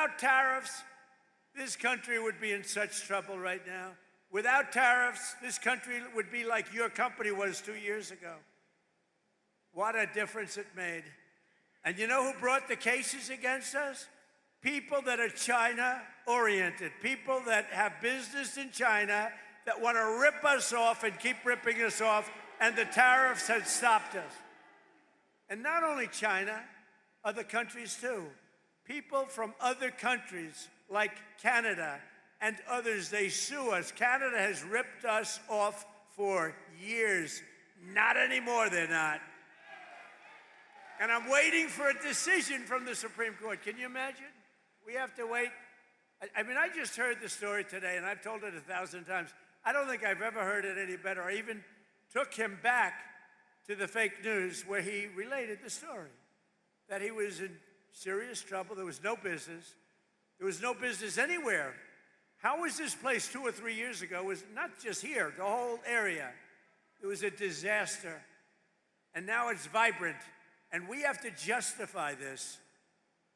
Without tariffs, this country would be in such trouble right now. Without tariffs, this country would be like your company was 2 years ago. What a difference it made. And you know who brought the cases against us? People that are China-oriented, people that have business in China that want to rip us off and keep ripping us off, and the tariffs had stopped us. And not only China, other countries too. People from other countries like Canada and others, they sue us. Canada has ripped us off for years. Not anymore, they're not. And I'm waiting for a decision from the Supreme Court. Can you imagine? We have to wait. I mean, I just heard the story today, and I've told it 1,000 times. I don't think I've ever heard it any better. I even took him back to the fake news where he related the story, that he was in serious trouble. There was no business. There was no business anywhere. How was this place 2 or 3 years ago? It was not just here, the whole area. It was a disaster. And now it's vibrant. And we have to justify this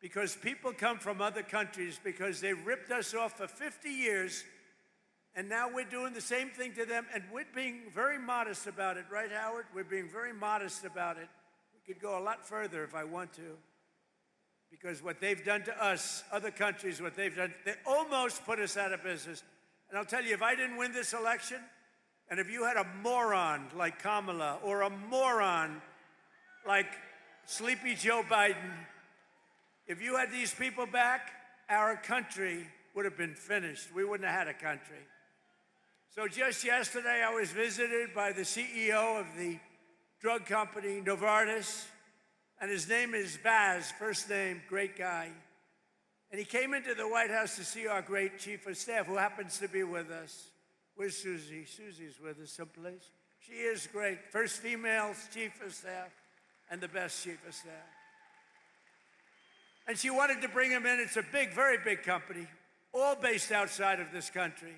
because people come from other countries because they ripped us off for 50 years, and now we're doing the same thing to them, and we're being very modest about it, right, Howard? We're being very modest about it. We could go a lot further if I want to, because what they've done to us, other countries, what they've done, they almost put us out of business. And I'll tell you, if I didn't win this election, and if you had a moron like Kamala or a moron like Sleepy Joe Biden, if you had these people back, our country would have been finished. We wouldn't have had a country. So just yesterday, I was visited by the CEO of the drug company, Novartis, and his name is Baz, first name, great guy. And he came into the White House to see our great chief of staff, who happens to be with us. Where's Susie? Susie's with us someplace. She is great. First female chief of staff and the best chief of staff. And she wanted to bring him in. It's a big, very big company, all based outside of this country.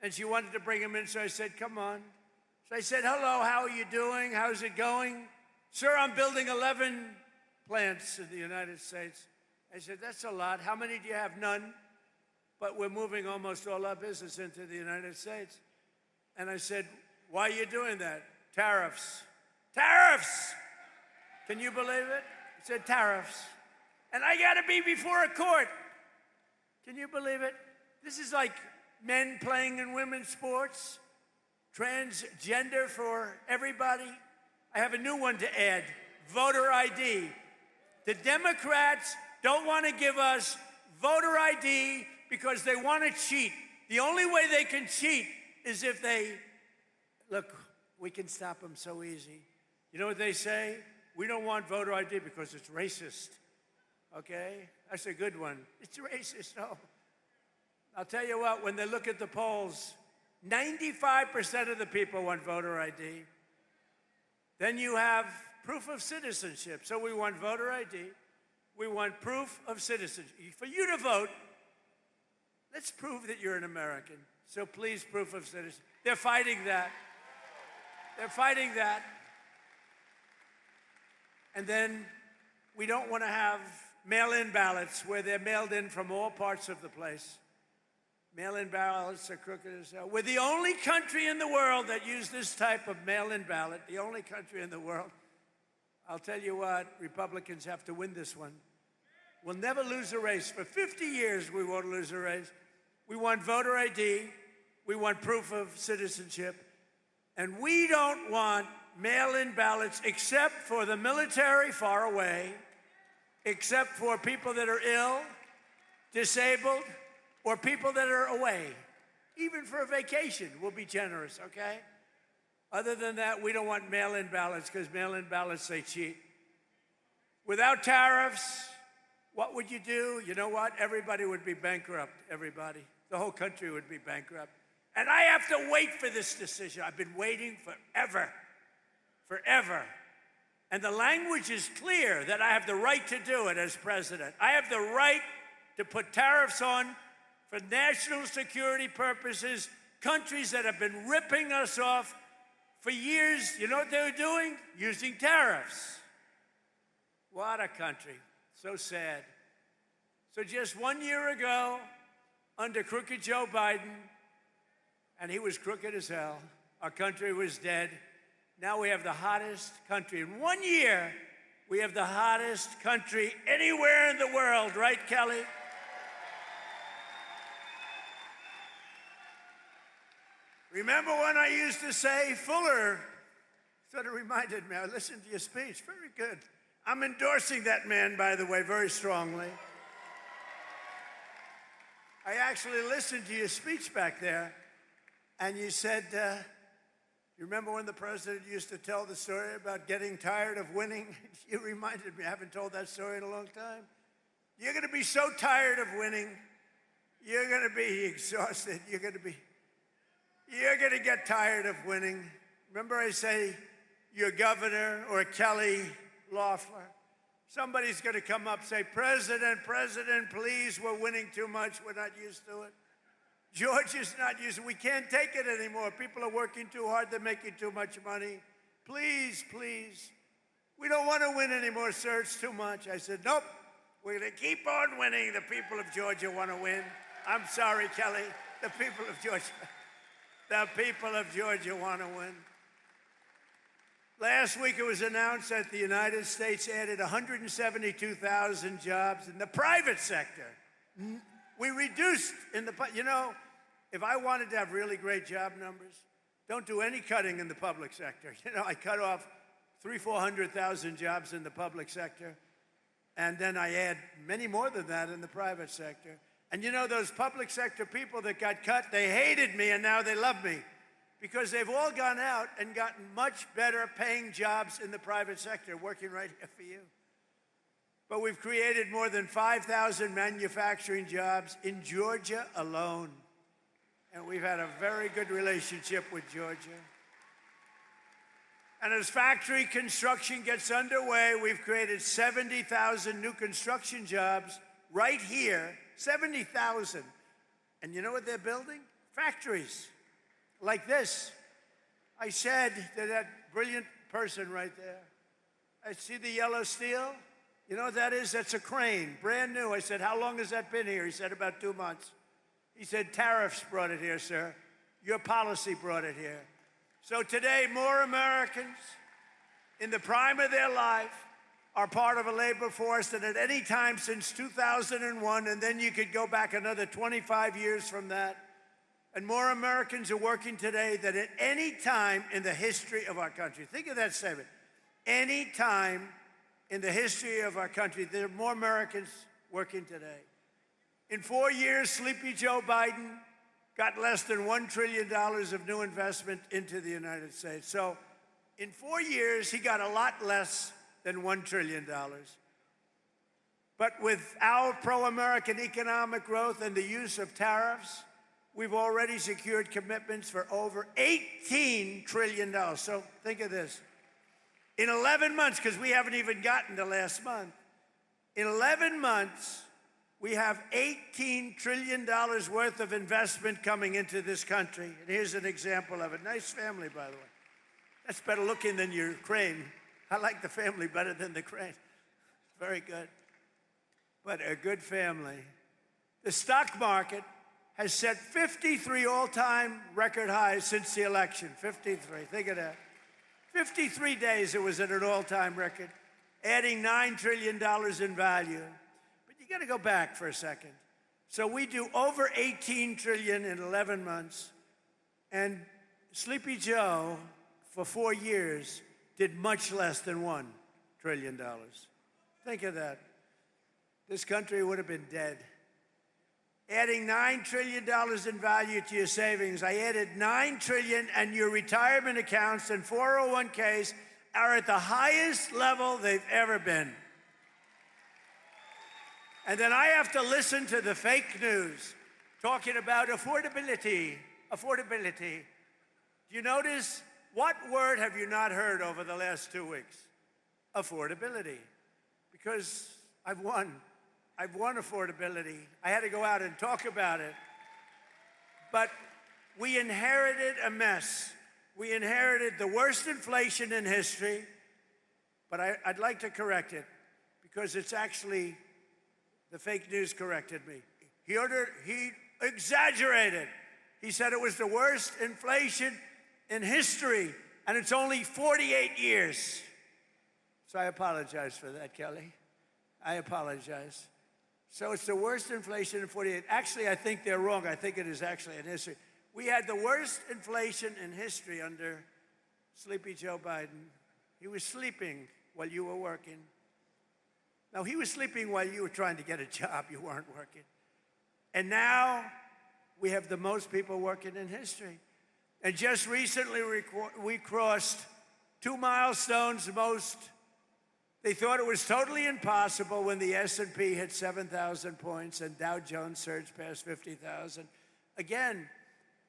And she wanted to bring him in, so I said, come on. So I said, hello, how are you doing? How's it going? Sir, I'm building 11 plants in the United States. I said, that's a lot. How many do you have? None. But we're moving almost all our business into the United States. And I said, why are you doing that? Tariffs. Tariffs! Can you believe it? He said, tariffs. And I got to be before a court. Can you believe it? This is like men playing in women's sports, transgender for everybody. I have a new one to add, voter ID. The Democrats don't want to give us voter ID because they want to cheat. The only way they can cheat is if they, look, we can stop them so easy. You know what they say? We don't want voter ID because it's racist. Okay? That's a good one. It's racist, no. I'll tell you what, when they look at the polls, 95% of the people want voter ID. Then you have proof of citizenship. So we want voter ID. We want proof of citizenship. For you to vote, let's prove that you're an American. So please, proof of citizenship. They're fighting that. They're fighting that. And then we don't want to have mail-in ballots where they're mailed in from all parts of the place. Mail-in ballots are crooked as hell. We're the only country in the world that use this type of mail-in ballot, the only country in the world. I'll tell you what, Republicans have to win this one. We'll never lose a race. For 50 years, we won't lose a race. We want voter ID. We want proof of citizenship. And we don't want mail-in ballots except for the military far away, except for people that are ill, disabled, or people that are away. Even for a vacation, we'll be generous, okay? Other than that, we don't want mail-in ballots because mail-in ballots, they cheat. Without tariffs, what would you do? You know what? Everybody would be bankrupt, everybody. The whole country would be bankrupt. And I have to wait for this decision. I've been waiting forever, forever. And the language is clear that I have the right to do it as president. I have the right to put tariffs on for national security purposes, countries that have been ripping us off for years. You know what they were doing? Using tariffs. What a country. So sad. So just 1 year ago, under crooked Joe Biden, and he was crooked as hell, our country was dead. Now we have the hottest country. In 1 year, we have the hottest country anywhere in the world, right, Kelly? Remember when I used to say, Fuller, sort of reminded me, I listened to your speech, very good. I'm endorsing that man, by the way, very strongly. I actually listened to your speech back there, and you said, you remember when the president used to tell the story about getting tired of winning? You reminded me, I haven't told that story in a long time. You're going to be so tired of winning, you're going to be exhausted, you're going to get tired of winning. Remember I say, your governor or Kelly Loeffler, somebody's going to come up and say, President, please, we're winning too much. We're not used to it. Georgia's not used to it. We can't take it anymore. People are working too hard. They're making too much money. Please. We don't want to win anymore, sir. It's too much. I said, nope. We're going to keep on winning. The people of Georgia want to win. I'm sorry, Kelly. The people of Georgia want to win. Last week it was announced that the United States added 172,000 jobs in the private sector. We reduced if I wanted to have really great job numbers, don't do any cutting in the public sector. I cut off 400,000 jobs in the public sector, and then I add many more than that in the private sector. And those public sector people that got cut, they hated me, and now they love me, because they've all gone out and gotten much better paying jobs in the private sector, working right here for you. But we've created more than 5,000 manufacturing jobs in Georgia alone. And we've had a very good relationship with Georgia. And as factory construction gets underway, we've created 70,000 new construction jobs right here, 70,000. And you know what they're building? Factories. Like this. I said to that brilliant person right there, I see the yellow steel. You know what that is? That's a crane, brand new. I said, how long has that been here? He said, about 2 months. He said, tariffs brought it here, sir. Your policy brought it here. So today, more Americans in the prime of their life are part of a labor force than at any time since 2001, and then you could go back another 25 years from that. And more Americans are working today than at any time in the history of our country. Think of that statement. Any time in the history of our country, there are more Americans working today. In 4 years, Sleepy Joe Biden got less than $1 trillion of new investment into the United States. So in 4 years, he got a lot less than $1 trillion. But with our pro-American economic growth and the use of tariffs, we've already secured commitments for over $18 trillion. So think of this. In 11 months, because we haven't even gotten to last month, in 11 months, we have $18 trillion worth of investment coming into this country. And here's an example of it. Nice family, by the way. That's better looking than your crane. I like the family better than the crane. Very good. But a good family. The stock market has set 53 all-time record highs since the election. 53, think of that. 53 days it was at an all-time record, adding $9 trillion in value. But you got to go back for a second. So we do over 18 trillion in 11 months, and Sleepy Joe, for 4 years, did much less than $1 trillion. Think of that. This country would have been dead. Adding $9 trillion in value to your savings. I added $9 trillion, and your retirement accounts and 401ks are at the highest level they've ever been. And then I have to listen to the fake news talking about affordability. Affordability. Do you notice? What word have you not heard over the last 2 weeks? Affordability. Because I've won affordability. I had to go out and talk about it. But we inherited a mess. We inherited the worst inflation in history, but I'd like to correct it because it's actually The fake news corrected me. He exaggerated. He said it was the worst inflation in history, and it's only 48 years. So I apologize for that, Kelly. I apologize. So it's the worst inflation in 48. Actually, I think they're wrong. I think it is actually in history. We had the worst inflation in history under Sleepy Joe Biden. He was sleeping while you were working. No, he was sleeping while you were trying to get a job. You weren't working. And now we have the most people working in history. And just recently we crossed 2 milestones. They thought it was totally impossible when the S&P hit 7,000 points and Dow Jones surged past 50,000. Again,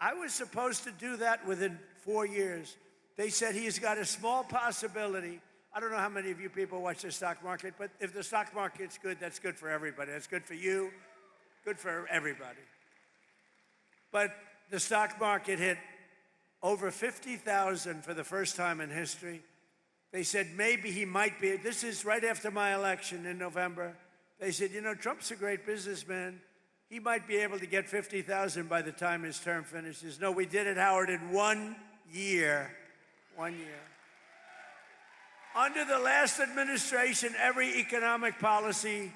I was supposed to do that within 4 years. They said he's got a small possibility. I don't know how many of you people watch the stock market, but if the stock market's good, that's good for everybody. That's good for you, good for everybody. But the stock market hit over 50,000 for the first time in history. They said maybe he might be. This is right after my election in November. They said, you know, Trump's a great businessman. He might be able to get 50,000 by the time his term finishes. No, we did it, Howard, in 1 year. 1 year. Under the last administration, every economic policy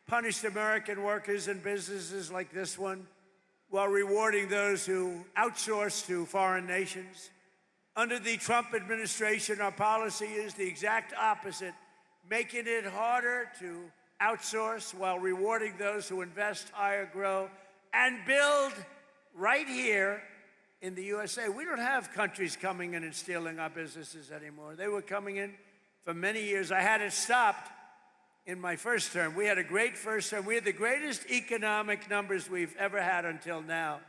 punished American workers and businesses like this one, while rewarding those who outsource to foreign nations. Under the Trump administration, our policy is the exact opposite, making it harder to outsource while rewarding those who invest, hire, grow, and build right here in the USA. We don't have countries coming in and stealing our businesses anymore. They were coming in for many years. I had it stopped in my first term. We had a great first term. We had the greatest economic numbers we've ever had until now.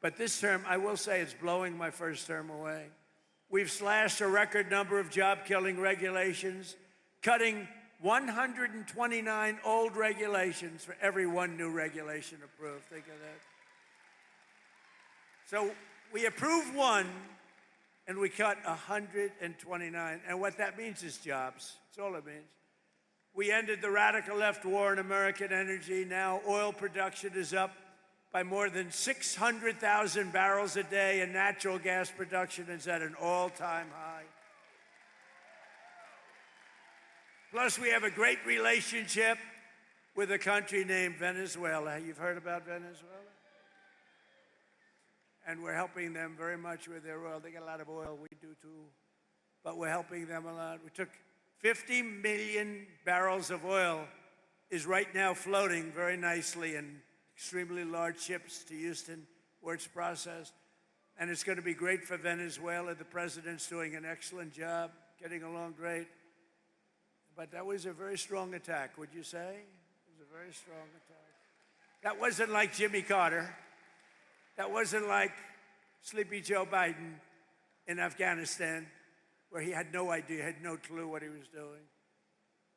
But this term, I will say, it's blowing my first term away. We've slashed a record number of job-killing regulations, cutting 129 old regulations for every one new regulation approved. Think of that. So we approve one, and we cut 129. And what that means is jobs. That's all it means. We ended the radical left war in American energy. Now oil production is up by more than 600,000 barrels a day, and natural gas production is at an all-time high. Plus, we have a great relationship with a country named Venezuela. You've heard about Venezuela? And we're helping them very much with their oil. They get a lot of oil, we do too, but we're helping them a lot. We took 50 million barrels of oil is right now floating very nicely in extremely large ships to Houston, where it's processed. And it's going to be great for Venezuela. The president's doing an excellent job, getting along great. But that was a very strong attack, would you say? It was a very strong attack. That wasn't like Jimmy Carter. That wasn't like Sleepy Joe Biden in Afghanistan, where he had no idea, had no clue what he was doing.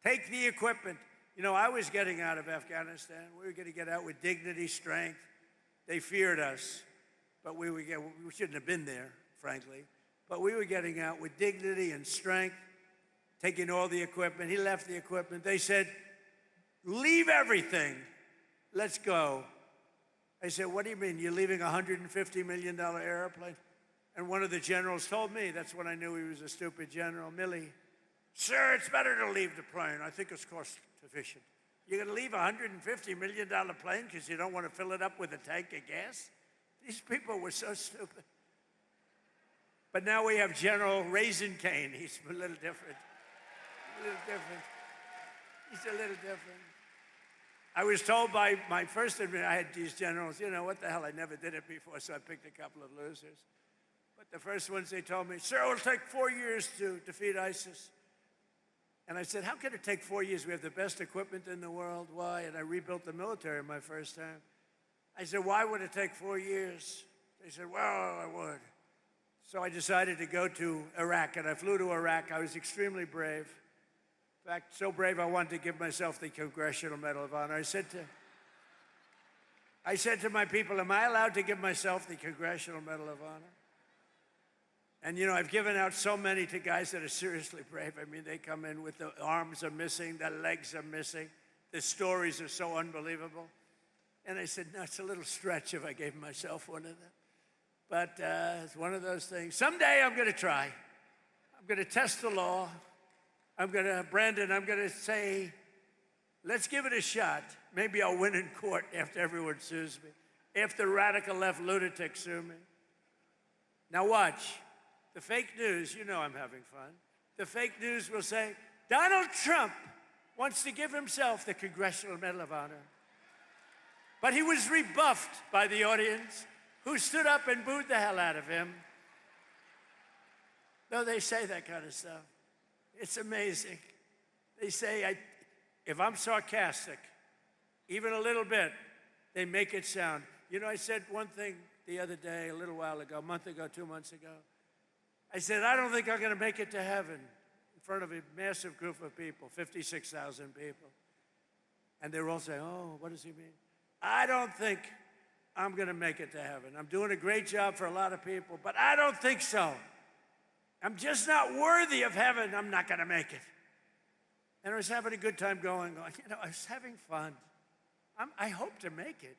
Take the equipment. You know, I was getting out of Afghanistan. We were going to get out with dignity, strength. They feared us, but we shouldn't have been there, frankly. But we were getting out with dignity and strength, taking all the equipment. He left the equipment. They said, leave everything. Let's go. I said, what do you mean? You're leaving a $150 million airplane? And one of the generals told me, that's when I knew he was a stupid general, Milley. Sir, it's better to leave the plane. I think it's cost efficient. You're going to leave a $150 million plane because you don't want to fill it up with a tank of gas? These people were so stupid. But now we have General Raisin Cane. He's a little different. A little different. He's a little different. I was told by my first admin, I had these generals, you know, what the hell, I never did it before, so I picked a couple of losers. But the first ones, they told me, sir, it'll take 4 years to defeat ISIS. And I said, how can it take 4 years? We have the best equipment in the world. Why? And I rebuilt the military in my first term. I said, why would it take 4 years? They said, well, I would. So I decided to go to Iraq, and I flew to Iraq. I was extremely brave. In fact, so brave I wanted to give myself the Congressional Medal of Honor. I said to my people, am I allowed to give myself the Congressional Medal of Honor? And, you know, I've given out so many to guys that are seriously brave. I mean, they come in with the arms are missing, the legs are missing, The stories are so unbelievable. And I said, no, it's a little stretch if I gave myself one of them. But it's one of those things. Someday I'm going to try. I'm going to test the law. Brandon, I'm going to say, let's give it a shot. Maybe I'll win in court after everyone sues me, after radical left lunatics sue me. Now watch. The fake news, you know I'm having fun. The fake news will say, Donald Trump wants to give himself the Congressional Medal of Honor. But he was rebuffed by the audience, who stood up and booed the hell out of him. No, they say that kind of stuff. It's amazing. They say, if I'm sarcastic, even a little bit, they make it sound. You know, I said one thing the other day, a little while ago, a month ago, 2 months ago. I said, I don't think I'm going to make it to heaven in front of a massive group of people, 56,000 people. And they're all saying, oh, what does he mean? I don't think I'm going to make it to heaven. I'm doing a great job for a lot of people, but I don't think so. I'm just not worthy of heaven. I'm not going to make it. And I was having a good time going, you know, I was having fun. I hope to make it.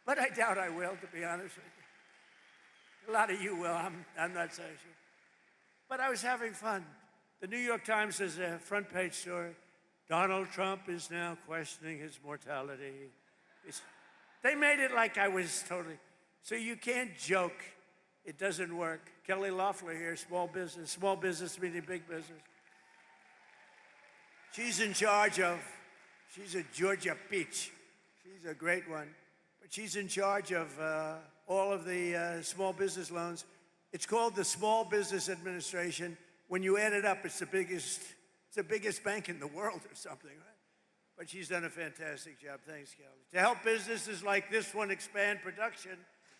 But I doubt I will, to be honest with you. A lot of you will. I'm not so sure. But I was having fun. The New York Times has a front page story. Donald Trump is now questioning his mortality. They made it like I was totally. So you can't joke. It doesn't work. Kelly Loeffler here, small business meaning big business. She's in charge of, she's a Georgia peach. She's a great one. But she's in charge of all of the small business loans. It's called the Small Business Administration. When you add it up, it's the biggest bank in the world or something, right? But she's done a fantastic job. Thanks, Kelly. To help businesses like this one expand production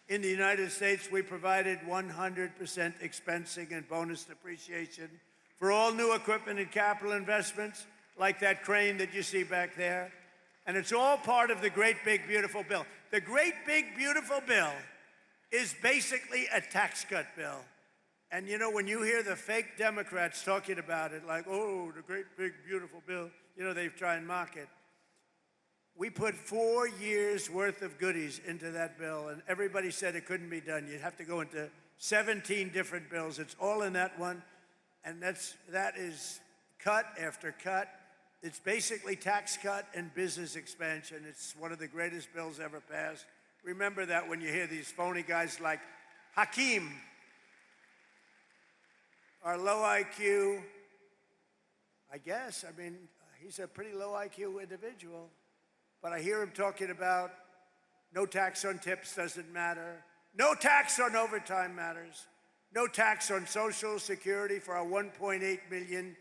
in the United States, we provided 100% expensing and bonus depreciation for all new equipment and capital investments, like that crane that you see back there. And it's all part of the Great Big Beautiful Bill. The Great Big Beautiful Bill is basically a tax cut bill. And you know, when you hear the fake Democrats talking about it, like, oh, the Great Big Beautiful Bill, you know, they try and mock it. We put 4 years worth of goodies into that bill, and everybody said it couldn't be done. You'd have to go into 17 different bills. It's all in that one, and that is cut after cut. It's basically tax cut and business expansion. It's one of the greatest bills ever passed. Remember that when you hear these phony guys like Hakeem, our low IQ, I guess, I mean, he's a pretty low IQ individual, but I hear him talking about no tax on tips doesn't matter, no tax on overtime matters, no tax on Social Security for our 1.8 million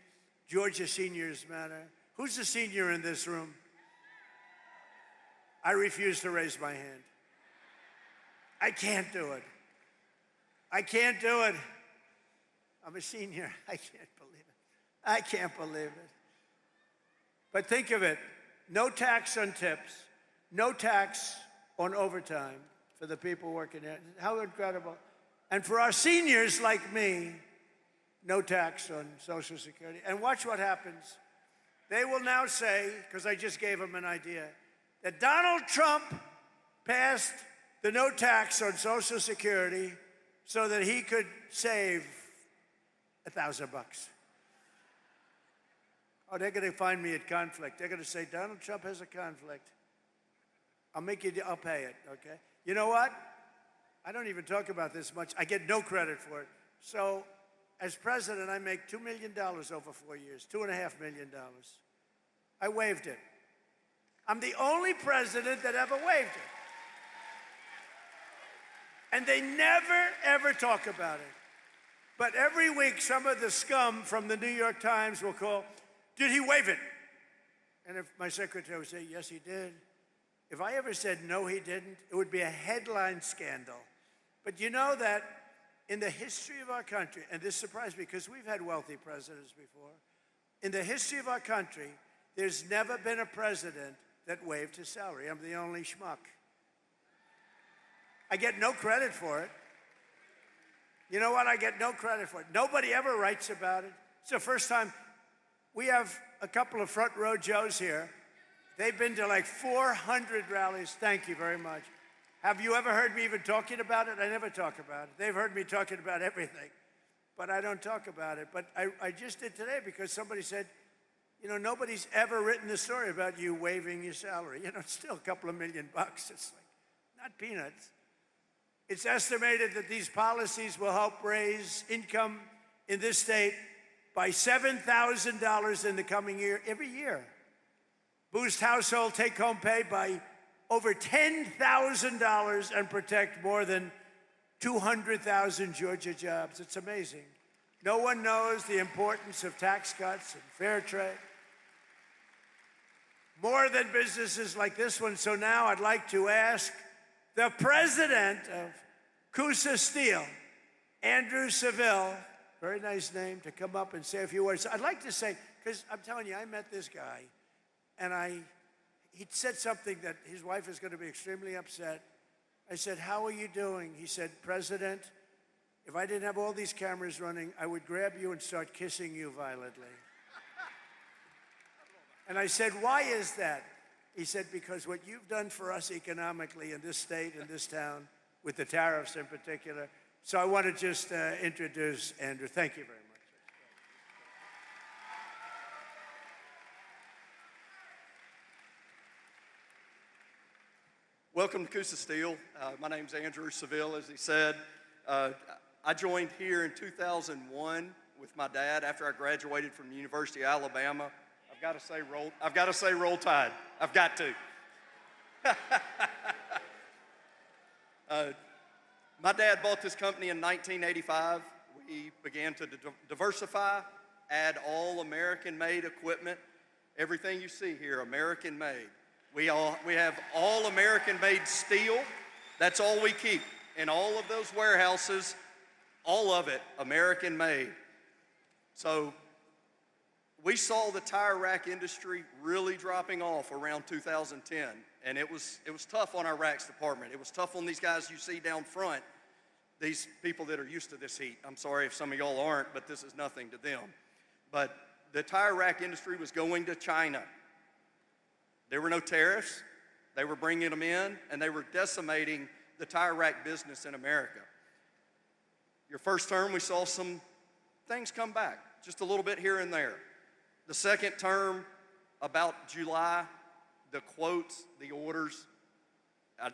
Georgia seniors matter. Who's a senior in this room? I refuse to raise my hand. I can't do it. I can't do it. I'm a senior. I can't believe it. I can't believe it. But think of it. No tax on tips. No tax on overtime for the people working there. How incredible. And for our seniors like me, no tax on Social Security. And watch what happens. They will now say, because I just gave them an idea, that Donald Trump passed the no tax on Social Security so that he could save $1,000 bucks. Oh, they're going to find me at conflict. They're going to say, Donald Trump has a conflict. I'll pay it, okay? You know what? I don't even talk about this much. I get no credit for it. So, as president, I make $2 million over 4 years, $2.5 million. I waived it. I'm the only president that ever waived it. And they never, ever talk about it. But every week, some of the scum from the New York Times will call, did he waive it? And if my secretary would say, yes, he did. If I ever said, no, he didn't, it would be a headline scandal. But you know that in the history of our country, and this surprised me because we've had wealthy presidents before, in the history of our country, there's never been a president that waived his salary. I'm the only schmuck. I get no credit for it. You know what? I get no credit for it. Nobody ever writes about it. It's the first time. We have a couple of front row Joes here. They've been to like 400 rallies. Thank you very much. Have you ever heard me even talking about it? I never talk about it. They've heard me talking about everything, but I don't talk about it. But I just did today because somebody said, you know, nobody's ever written the story about you waiving your salary. You know, it's still a couple of $1 million. It's like, not peanuts. It's estimated that these policies will help raise income in this state by $7,000 in the coming year, every year. Boost household take-home pay by over $10,000 and protect more than 200,000 Georgia jobs. It's amazing. No one knows the importance of tax cuts and fair trade. More than businesses like this one. So now I'd like to ask the president of Coosa Steel, Andrew Seville, very nice name, to come up and say a few words. I'd like to say, because I'm telling you, I met this guy, and he said something that his wife is going to be extremely upset. I said, how are you doing? He said, President, if I didn't have all these cameras running, I would grab you and start kissing you violently. And I said, why is that? He said, because what you've done for us economically in this state, in this town, with the tariffs in particular. So I want to just introduce Andrew. Thank you very much. Welcome to Coosa Steel. My name's Andrew Seville, as he said. I joined here in 2001 with my dad after I graduated from the University of Alabama. I've got to say roll Tide. I've got to. My dad bought this company in 1985. We began to diversify, add all American-made equipment. Everything you see here, American-made. We have all American-made steel. That's all we keep. In all of those warehouses, all of it American-made. So we saw the tire rack industry really dropping off around 2010, and it was tough on our racks department. It was tough on these guys you see down front, these people that are used to this heat. I'm sorry if some of y'all aren't, but this is nothing to them. But the tire rack industry was going to China. There were no tariffs. They were bringing them in, and they were decimating the tire rack business in America. Your first term, we saw some things come back, just a little bit here and there. The second term, about July, the quotes, the orders,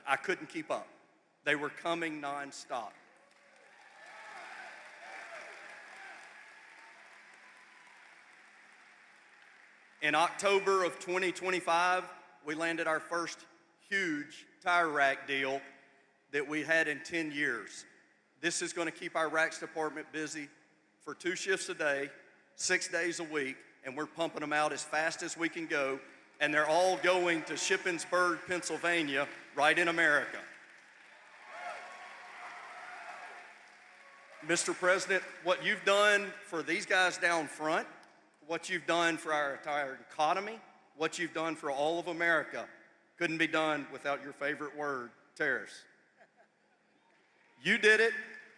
I couldn't keep up. They were coming nonstop. In October of 2025, we landed our first huge tire rack deal that we had in 10 years. This is going to keep our racks department busy for 2 shifts a day, 6 days a week, and we're pumping them out as fast as we can go, and they're all going to Shippensburg, Pennsylvania, right in America. Mr. President, what you've done for these guys down front, what you've done for our entire economy, what you've done for all of America, couldn't be done without your favorite word, tariffs. You did it.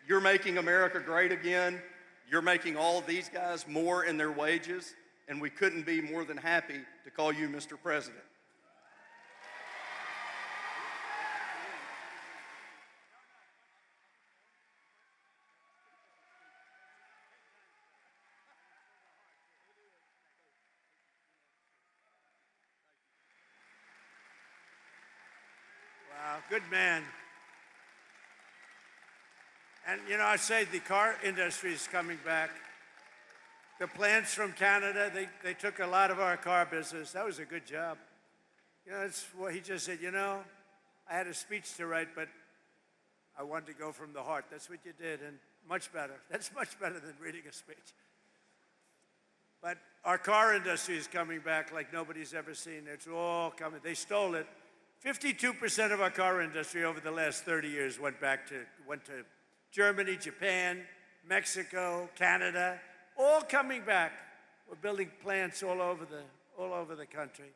You're making America great again. You're making all of these guys more in their wages, and we couldn't be more than happy to call you Mr. President. Wow, good man. And, you know, I say the car industry is coming back. The plants from Canada, they took a lot of our car business. That was a good job. You know, that's what he just said, you know, I had a speech to write, but I wanted to go from the heart. That's what you did, and much better. That's much better than reading a speech. But our car industry is coming back like nobody's ever seen. It's all coming. They stole it. 52% of our car industry over the last 30 years went to Germany, Japan, Mexico, Canada, all coming back. We're building plants all over the country.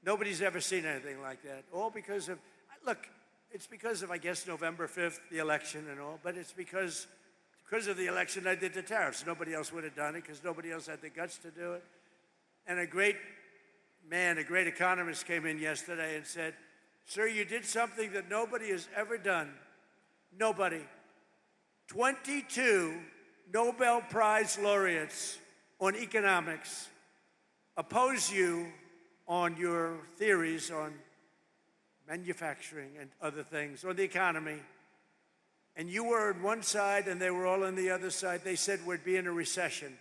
Nobody's ever seen anything like that. All because of, look, it's because of, I guess, November 5th, the election and all, but it's because of the election I did the tariffs. Nobody else would have done it because nobody else had the guts to do it. And a great man, a great economist came in yesterday and said, sir, you did something that nobody has ever done. Nobody. 22 Nobel Prize laureates on economics oppose you on your theories on manufacturing and other things, or the economy. And you were on one side and they were all on the other side. They said we'd be in a recession.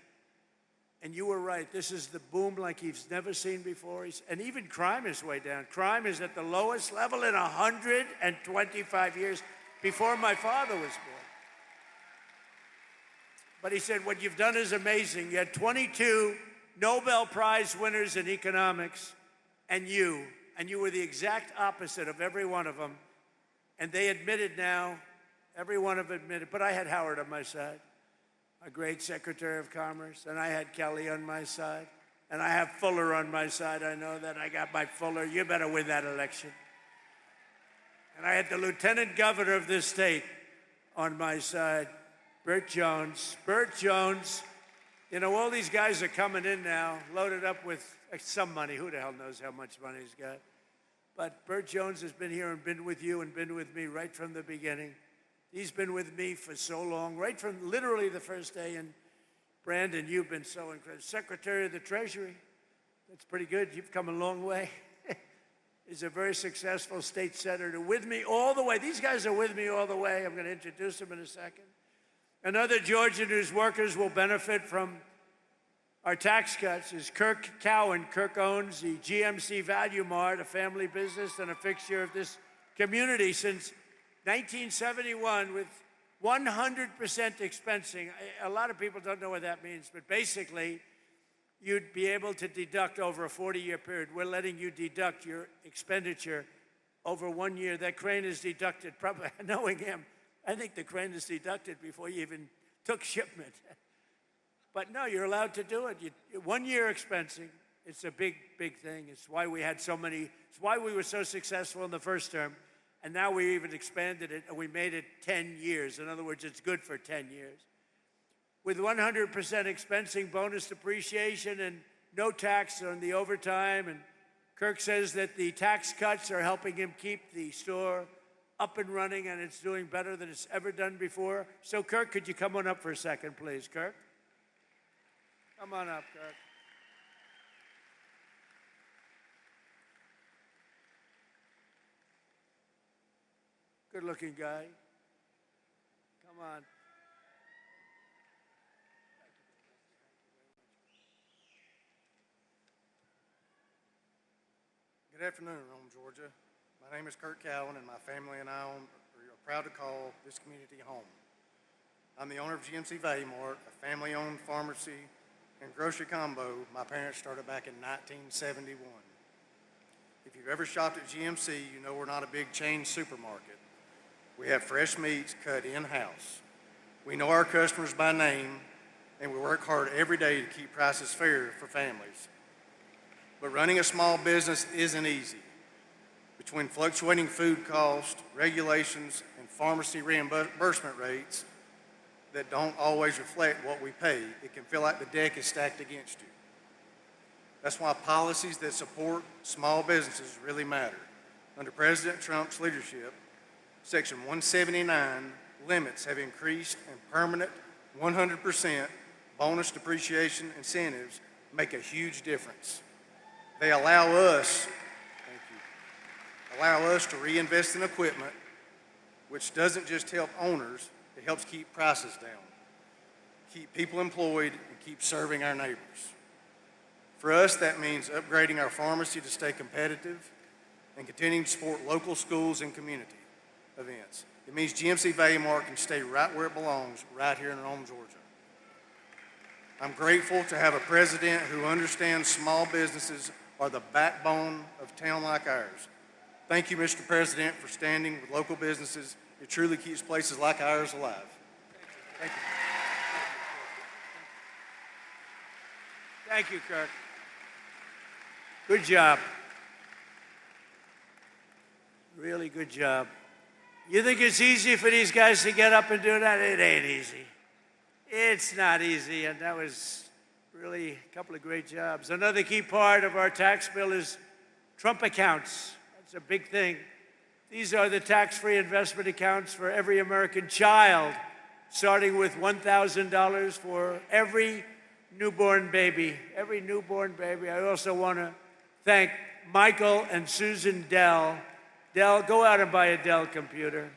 And you were right. This is the boom like he's never seen before. And even crime is way down. Crime is at the lowest level in 125 years, before my father was born. But he said, what you've done is amazing. You had 22 Nobel Prize winners in economics, and you were the exact opposite of every one of them. And they admitted now, every one of them admitted, but I had Howard on my side, a great Secretary of Commerce, and I had Kelly on my side, and I have Fuller on my side. I know that. I got my Fuller. You better win that election. And I had the Lieutenant Governor of this state on my side, Burt Jones. Burt Jones, you know, all these guys are coming in now, loaded up with some money. Who the hell knows how much money he's got? But Burt Jones has been here and been with you and been with me right from the beginning. He's been with me for so long, right from literally the first day. And Brandon, you've been so incredible. Secretary of the Treasury, that's pretty good. You've come a long way. He's a very successful state senator with me all the way. These guys are with me all the way. I'm going to introduce them in a second. Another Georgian whose workers will benefit from our tax cuts is Kirk Cowan. Kirk owns the GMC Value Mart, a family business and a fixture of this community since 1971 with 100% expensing. A lot of people don't know what that means, but basically, you'd be able to deduct over a 40-year period. We're letting you deduct your expenditure over 1 year. That crane is deducted, probably knowing him, I think the crane is deducted before you even took shipment. But no, you're allowed to do it. 1 year expensing, it's a big, big thing. It's why we had so many, it's why we were so successful in the first term. And now we even expanded it and we made it 10 years. In other words, it's good for 10 years. With 100% expensing, bonus depreciation, and no tax on the overtime. And Kirk says that the tax cuts are helping him keep the store up and running, and it's doing better than it's ever done before. So, Kirk, could you come on up for a second, please? Kirk? Come on up, Kirk. Good-looking guy. Come on. Good afternoon, Rome, Georgia. My name is Kurt Cowan, and my family and I are proud to call this community home. I'm the owner of GMC Value Mart, a family-owned pharmacy and grocery combo my parents started back in 1971. If you've ever shopped at GMC, you know we're not a big chain supermarket. We have fresh meats cut in-house. We know our customers by name, and we work hard every day to keep prices fair for families. But running a small business isn't easy. Between fluctuating food costs, regulations, and pharmacy reimbursement rates that don't always reflect what we pay, it can feel like the deck is stacked against you. That's why policies that support small businesses really matter. Under President Trump's leadership, Section 179 limits have increased, and permanent 100% bonus depreciation incentives make a huge difference. They allow us to reinvest in equipment, which doesn't just help owners, it helps keep prices down, keep people employed, and keep serving our neighbors. For us, that means upgrading our pharmacy to stay competitive and continuing to support local schools and community events. It means GMC Value Mart can stay right where it belongs, right here in Rome, Georgia. I'm grateful to have a president who understands small businesses are the backbone of a town like ours. Thank you, Mr. President, for standing with local businesses. It truly keeps places like ours alive. Thank you. Thank you, Kirk. Good job. Really good job. You think it's easy for these guys to get up and do that? It ain't easy. It's not easy, and that was Really a couple of great jobs. Another key part of our tax bill is Trump accounts. That's a big thing. These are the tax-free investment accounts for every American child, starting with $1,000 for every newborn baby. Every newborn baby. I also want to thank Michael and Susan Dell. Dell, go out and buy a Dell computer,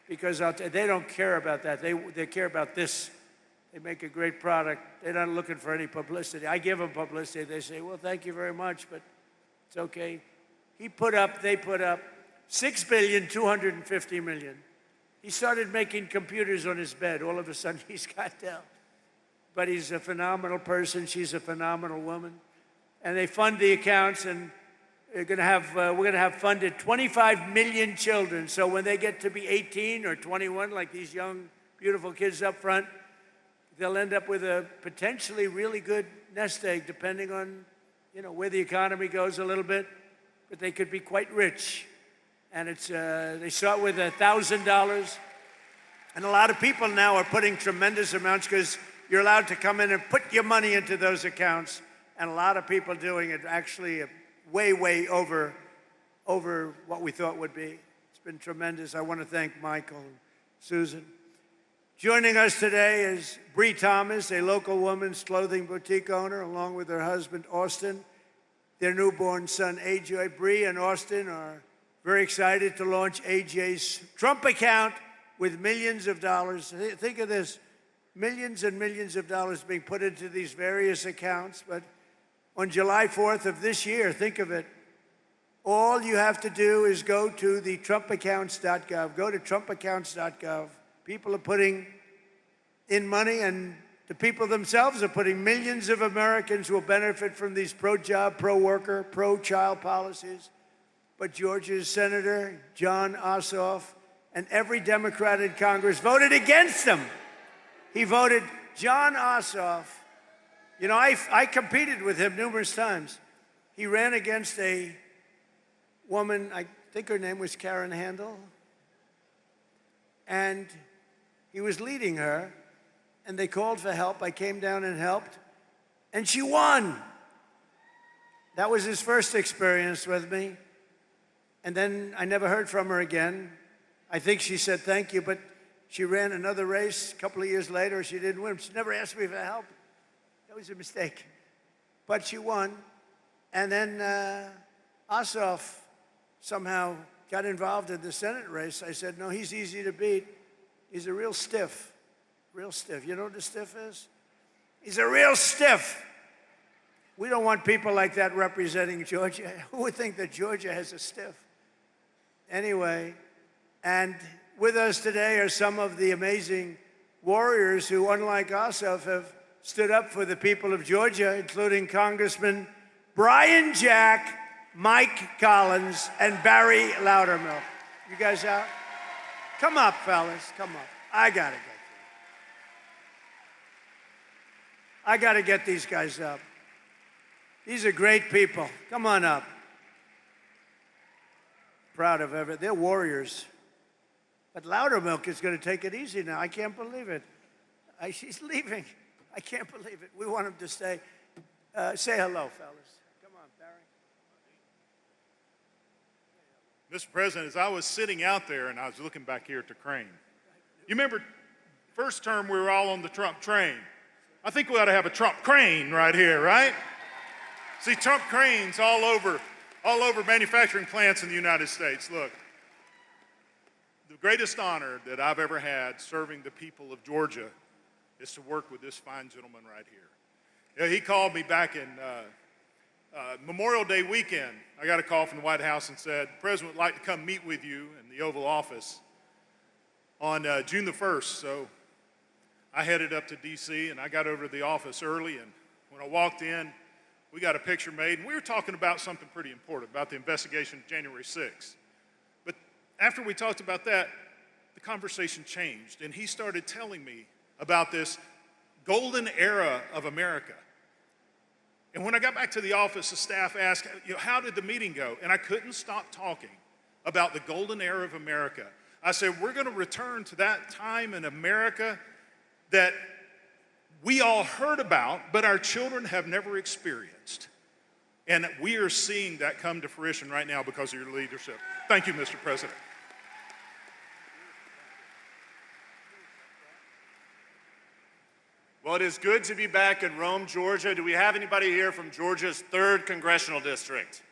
because they don't care about that. They care about this. They make a great product. They're not looking for any publicity. I give them publicity. They say, well, thank you very much, but it's okay. They put up $6.25 billion. He started making computers on his bed. All of a sudden, he's got Dell. But he's a phenomenal person. She's a phenomenal woman. And they fund the accounts, and we're going to have funded 25 million children. So when they get to be 18 or 21, like these young, beautiful kids up front, they'll end up with a potentially really good nest egg, depending on, where the economy goes a little bit. But they could be quite rich. And they start with $1,000. And a lot of people now are putting tremendous amounts, because you're allowed to come in and put your money into those accounts. And a lot of people doing it actually way, way over what we thought would be. It's been tremendous. I want to thank Michael and Susan. Joining us today is Bree Thomas, a local women's clothing boutique owner, along with her husband, Austin, their newborn son, AJ. Bree and Austin are very excited to launch AJ's Trump account with millions of dollars. Think of this, millions and millions of dollars being put into these various accounts. But on July 4th of this year, think of it, all you have to do is go to the trumpaccounts.gov. Go to trumpaccounts.gov. People are putting in money, and the people themselves are putting. Millions of Americans will benefit from these pro-job, pro-worker, pro-child policies. But Georgia's Senator Jon Ossoff and every Democrat in Congress voted against them. He voted. Jon Ossoff, I competed with him numerous times. He ran against a woman, I think her name was Karen Handel, and he was leading her, and they called for help. I came down and helped, and she won. That was his first experience with me. And then I never heard from her again. I think she said thank you, but she ran another race a couple of years later. She didn't win. She never asked me for help. That was a mistake. But she won. And then Ossoff somehow got involved in the Senate race. I said, no, he's easy to beat. He's a real stiff, real stiff. You know what a stiff is? He's a real stiff. We don't want people like that representing Georgia. Who would think that Georgia has a stiff? Anyway, and with us today are some of the amazing warriors who, unlike Ossoff, have stood up for the people of Georgia, including Congressman Brian Jack, Mike Collins, and Barry Loudermilk. You guys out? Come up, fellas, come up. I gotta get these guys up. These are great people. Come on up. Proud of everything. They're warriors. But Loudermilk is going to take it easy now. I can't believe it. She's leaving. I can't believe it. We want him to stay. Say hello, fellas. Come on, Barry. Mr. President, as I was sitting out there and I was looking back here at the crane, you remember first term we were all on the Trump train. I think we ought to have a Trump crane right here, right? See, Trump cranes all over manufacturing plants in the United States. Look, the greatest honor that I've ever had serving the people of Georgia is to work with this fine gentleman right here. Yeah, he called me back in Memorial Day weekend. I got a call from the White House and said, the President would like to come meet with you in the Oval Office on June the 1st. So I headed up to D.C. and I got over to the office early, and when I walked in, we got a picture made, and we were talking about something pretty important, about the investigation of January 6th. But after we talked about that, the conversation changed, and he started telling me about this golden era of America. And when I got back to the office, the staff asked, how did the meeting go? And I couldn't stop talking about the golden era of America. I said, we're going to return to that time in America that we all heard about, but our children have never experienced. And we are seeing that come to fruition right now because of your leadership. Thank you, Mr. President. Well, it is good to be back in Rome, Georgia. Do we have anybody here from Georgia's 3rd Congressional District?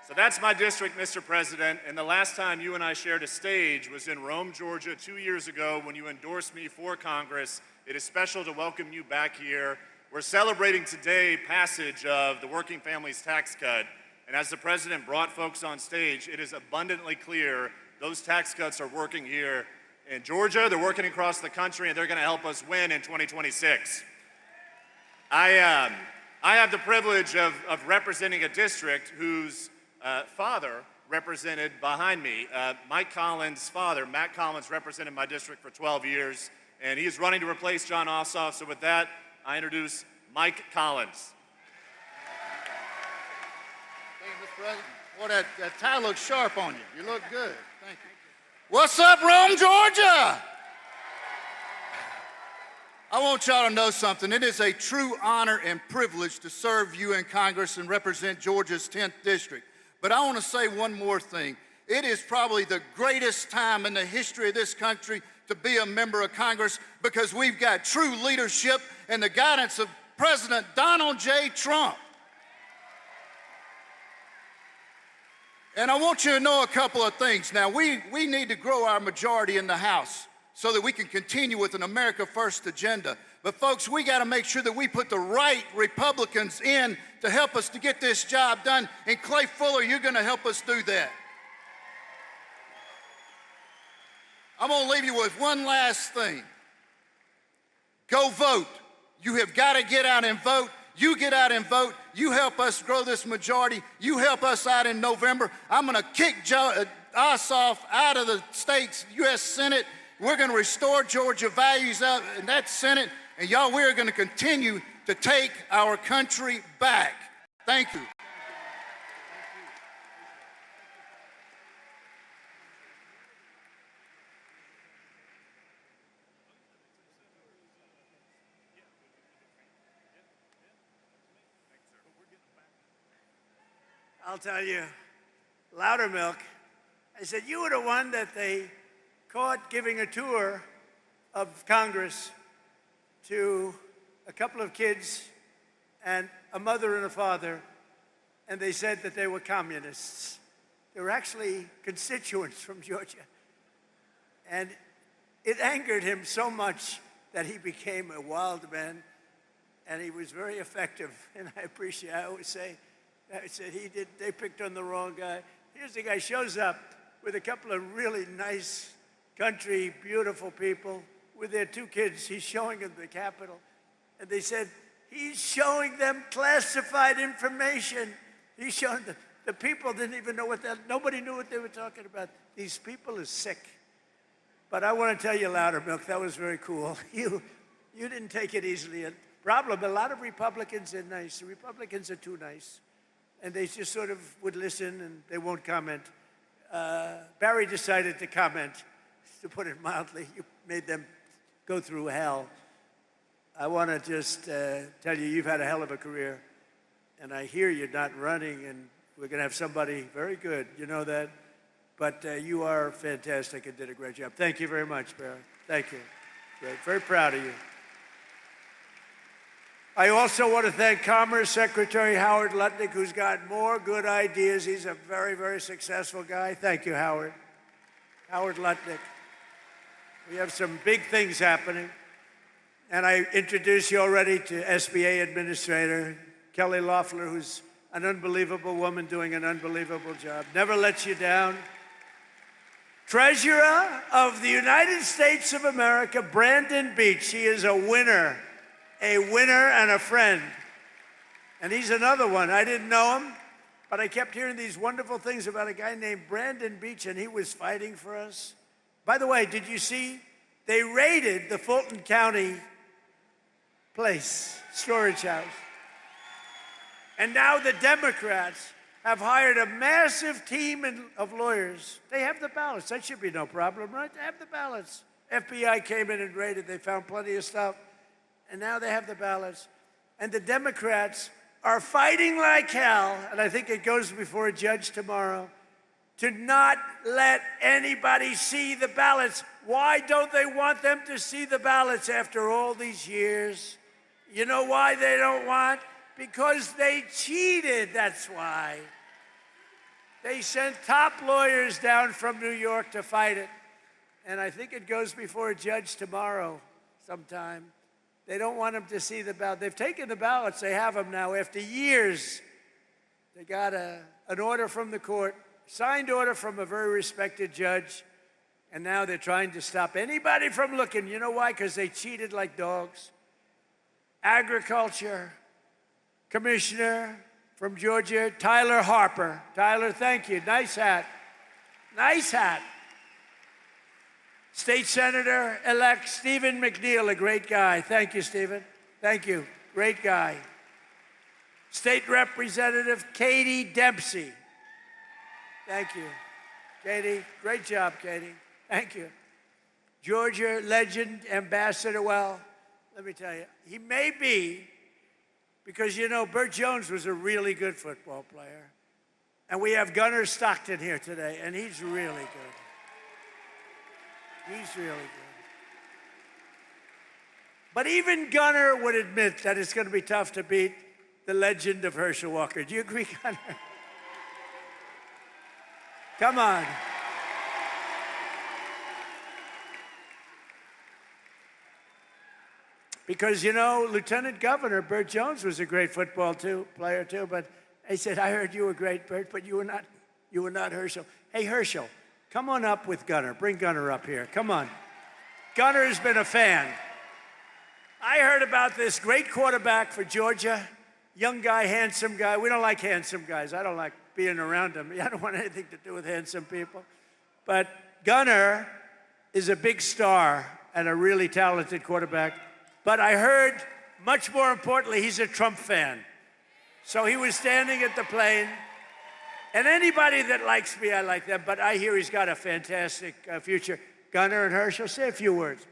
So that's my district, Mr. President, and the last time you and I shared a stage was in Rome, Georgia, 2 years ago when you endorsed me for Congress. It is special to welcome you back here. We're celebrating today passage of the Working Families Tax Cut, and as the President brought folks on stage, it is abundantly clear those tax cuts are working here in Georgia, they're working across the country, and they're going to help us win in 2026. I have the privilege of representing a district whose father represented behind me. Mike Collins' father, Matt Collins, represented my district for 12 years, and he's running to replace John Ossoff. So with that, I introduce Mike Collins. Thank you, Mr. President. Boy, that tie looks sharp on you. You look good. Thank you. What's up, Rome, Georgia? I want y'all to know something. It is a true honor and privilege to serve you in Congress and represent Georgia's 10th district. But I want to say one more thing. It is probably the greatest time in the history of this country to be a member of Congress because we've got true leadership and the guidance of President Donald J. Trump. And I want you to know a couple of things. Now, we need to grow our majority in the House so that we can continue with an America First agenda. But folks, we got to make sure that we put the right Republicans in to help us to get this job done. And Clay Fuller, you're going to help us do that. I'm going to leave you with one last thing. Go vote. You have got to get out and vote. You get out and vote. You help us grow this majority. You help us out in November. I'm going to kick Ossoff out of the state's U.S. Senate. We're going to restore Georgia values out in that Senate. And y'all, we're going to continue to take our country back. Thank you. I'll tell you, Loudermilk, I said, you were the one that they caught giving a tour of Congress to a couple of kids and a mother and a father, and they said that they were communists. They were actually constituents from Georgia. And it angered him so much that he became a wild man, and he was very effective. And I always say, they picked on the wrong guy. Here's the guy shows up with a couple of really nice country, beautiful people with their 2 kids. He's showing them the Capitol. And they said, he's showing them classified information. He's showing them. The people didn't even know nobody knew what they were talking about. These people are sick. But I want to tell you, Loudermilk, that was very cool. You didn't take it easily. A lot of Republicans are nice. The Republicans are too nice. And they just sort of would listen and they won't comment. Barry decided to comment, to put it mildly. You made them go through hell. I want to just tell you, you've had a hell of a career. And I hear you're not running, and we're going to have somebody very good. You know that? But you are fantastic and did a great job. Thank you very much, Barry. Thank you. Great. Very proud of you. I also want to thank Commerce Secretary Howard Lutnick, who's got more good ideas. He's a very, very successful guy. Thank you, Howard. Howard Lutnick. We have some big things happening. And I introduce you already to SBA Administrator Kelly Loeffler, who's an unbelievable woman doing an unbelievable job. Never lets you down. Treasurer of the United States of America, Brandon Beach. He is a winner and a friend. And he's another one. I didn't know him, but I kept hearing these wonderful things about a guy named Brandon Beach, and he was fighting for us. By the way, did you see? They raided the Fulton County storage house. And now the Democrats have hired a massive team of lawyers. They have the ballots. That should be no problem, right? They have the ballots. FBI came in and raided. They found plenty of stuff. and now they have the ballots. And the Democrats are fighting like hell, and I think it goes before a judge tomorrow, to not let anybody see the ballots. Why don't they want them to see the ballots after all these years? You know why they don't want? Because they cheated, that's why. They sent top lawyers down from New York to fight it. And I think it goes before a judge tomorrow sometime. They don't want them to see the ballot. They've taken the ballots, they have them now. After years, they got an order from the court, signed order from a very respected judge, and now they're trying to stop anybody from looking. You know why? Because they cheated like dogs. Agriculture, Commissioner from Georgia, Tyler Harper. Tyler, thank you. Nice hat. Nice hat. State Senator-elect Stephen McNeil, a great guy. Thank you, Stephen. Thank you. Great guy. State Representative Katie Dempsey. Thank you. Katie, great job, Katie. Thank you. Georgia legend, Ambassador, well, let me tell you, he may be, because you know, Burt Jones was a really good football player. And we have Gunnar Stockton here today, and he's really good. He's really good. But even Gunnar would admit that it's going to be tough to beat the legend of Herschel Walker. Do you agree, Gunnar? Come on. Because, you know, Lieutenant Governor Burt Jones was a great football player too, but he said, I heard you were great, Burt, but you were not Herschel. Hey, Herschel, come on up with Gunnar. Bring Gunnar up here. Come on. Gunnar has been a fan. I heard about this great quarterback for Georgia, young guy, handsome guy. We don't like handsome guys. I don't like being around them. I don't want anything to do with handsome people. But Gunnar is a big star and a really talented quarterback. But I heard, much more importantly, he's a Trump fan. So he was standing at the plane. And anybody that likes me, I like them. But I hear he's got a fantastic future. Gunnar and Herschel, say a few words, please.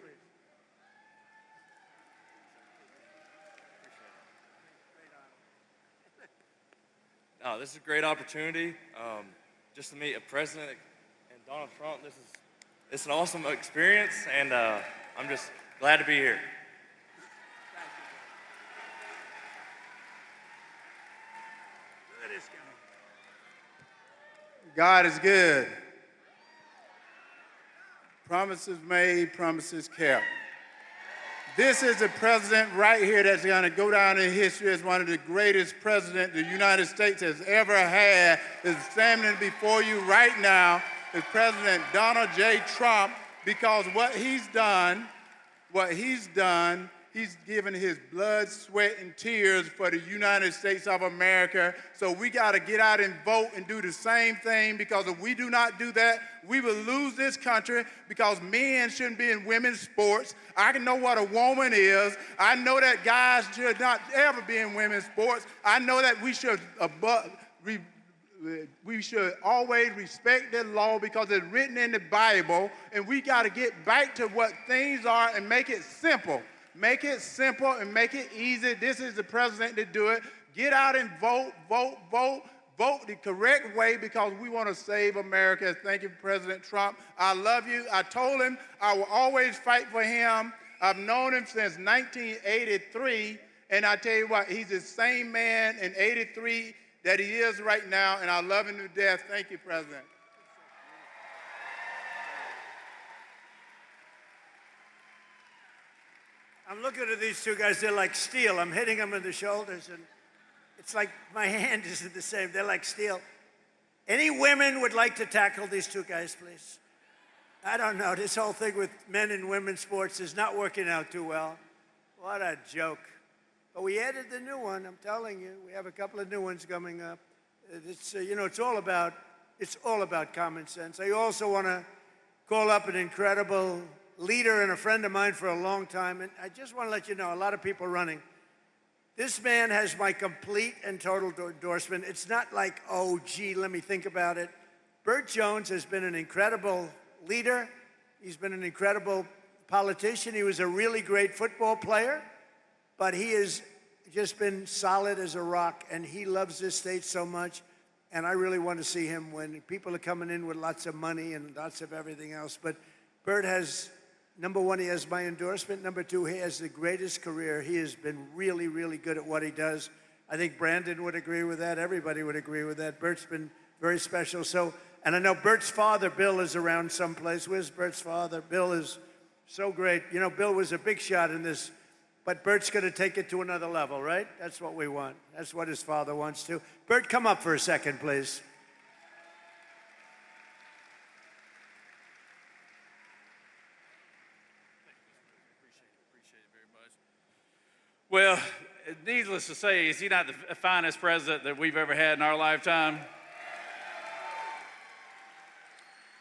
Oh, this is a great opportunity just to meet a president and Donald Trump. It's an awesome experience, and I'm just glad to be here. Look at this guy. God is good. Promises made, promises kept. This is a president right here that's going to go down in history as one of the greatest presidents the United States has ever had. Is standing before you right now is President Donald J. Trump, because what he's done, he's given his blood, sweat, and tears for the United States of America. So we got to get out and vote and do the same thing, because if we do not do that, we will lose this country, because men shouldn't be in women's sports. I know what a woman is. I know that guys should not ever be in women's sports. I know that we should always respect the law because it's written in the Bible, and we got to get back to what things are and make it simple. Make it simple and make it easy. This is the president to do it. Get out and vote, vote, vote. Vote the correct way, because we want to save America. Thank you, President Trump. I love you. I told him I will always fight for him. I've known him since 1983, and I tell you what, he's the same man in 83 that he is right now, and I love him to death. Thank you, President. I'm looking at these two guys, they're like steel. I'm hitting them in the shoulders, and it's like my hand isn't the same. They're like steel. Any women would like to tackle these two guys, please? I don't know. This whole thing with men and women's sports is not working out too well. What a joke. But we added the new one, I'm telling you. We have a couple of new ones coming up. It's, you know, it's all about common sense. I also want to call up an incredible leader and a friend of mine for a long time. And I just want to let you know, a lot of people running. This man has my complete and total endorsement. It's not like, oh, gee, let me think about it. Burt Jones has been an incredible leader. He's been an incredible politician. He was a really great football player. but he has just been solid as a rock, and he loves this state so much. And I really want to see him win. People are coming in with lots of money and lots of everything else. But Bert has, number one, he has my endorsement. Number two, he has the greatest career. He has been really, really good at what he does. I think Brandon would agree with that. Everybody would agree with that. Bert's been very special. So, and I know Bert's father, Bill, is around someplace. Where's Bert's father? Bill is so great. You know, Bill was a big shot in this. But Bert's going to take it to another level, right? That's what we want. That's what his father wants to. Bert, come up for a second, please. Well, needless to say, is he not the finest president that we've ever had in our lifetime?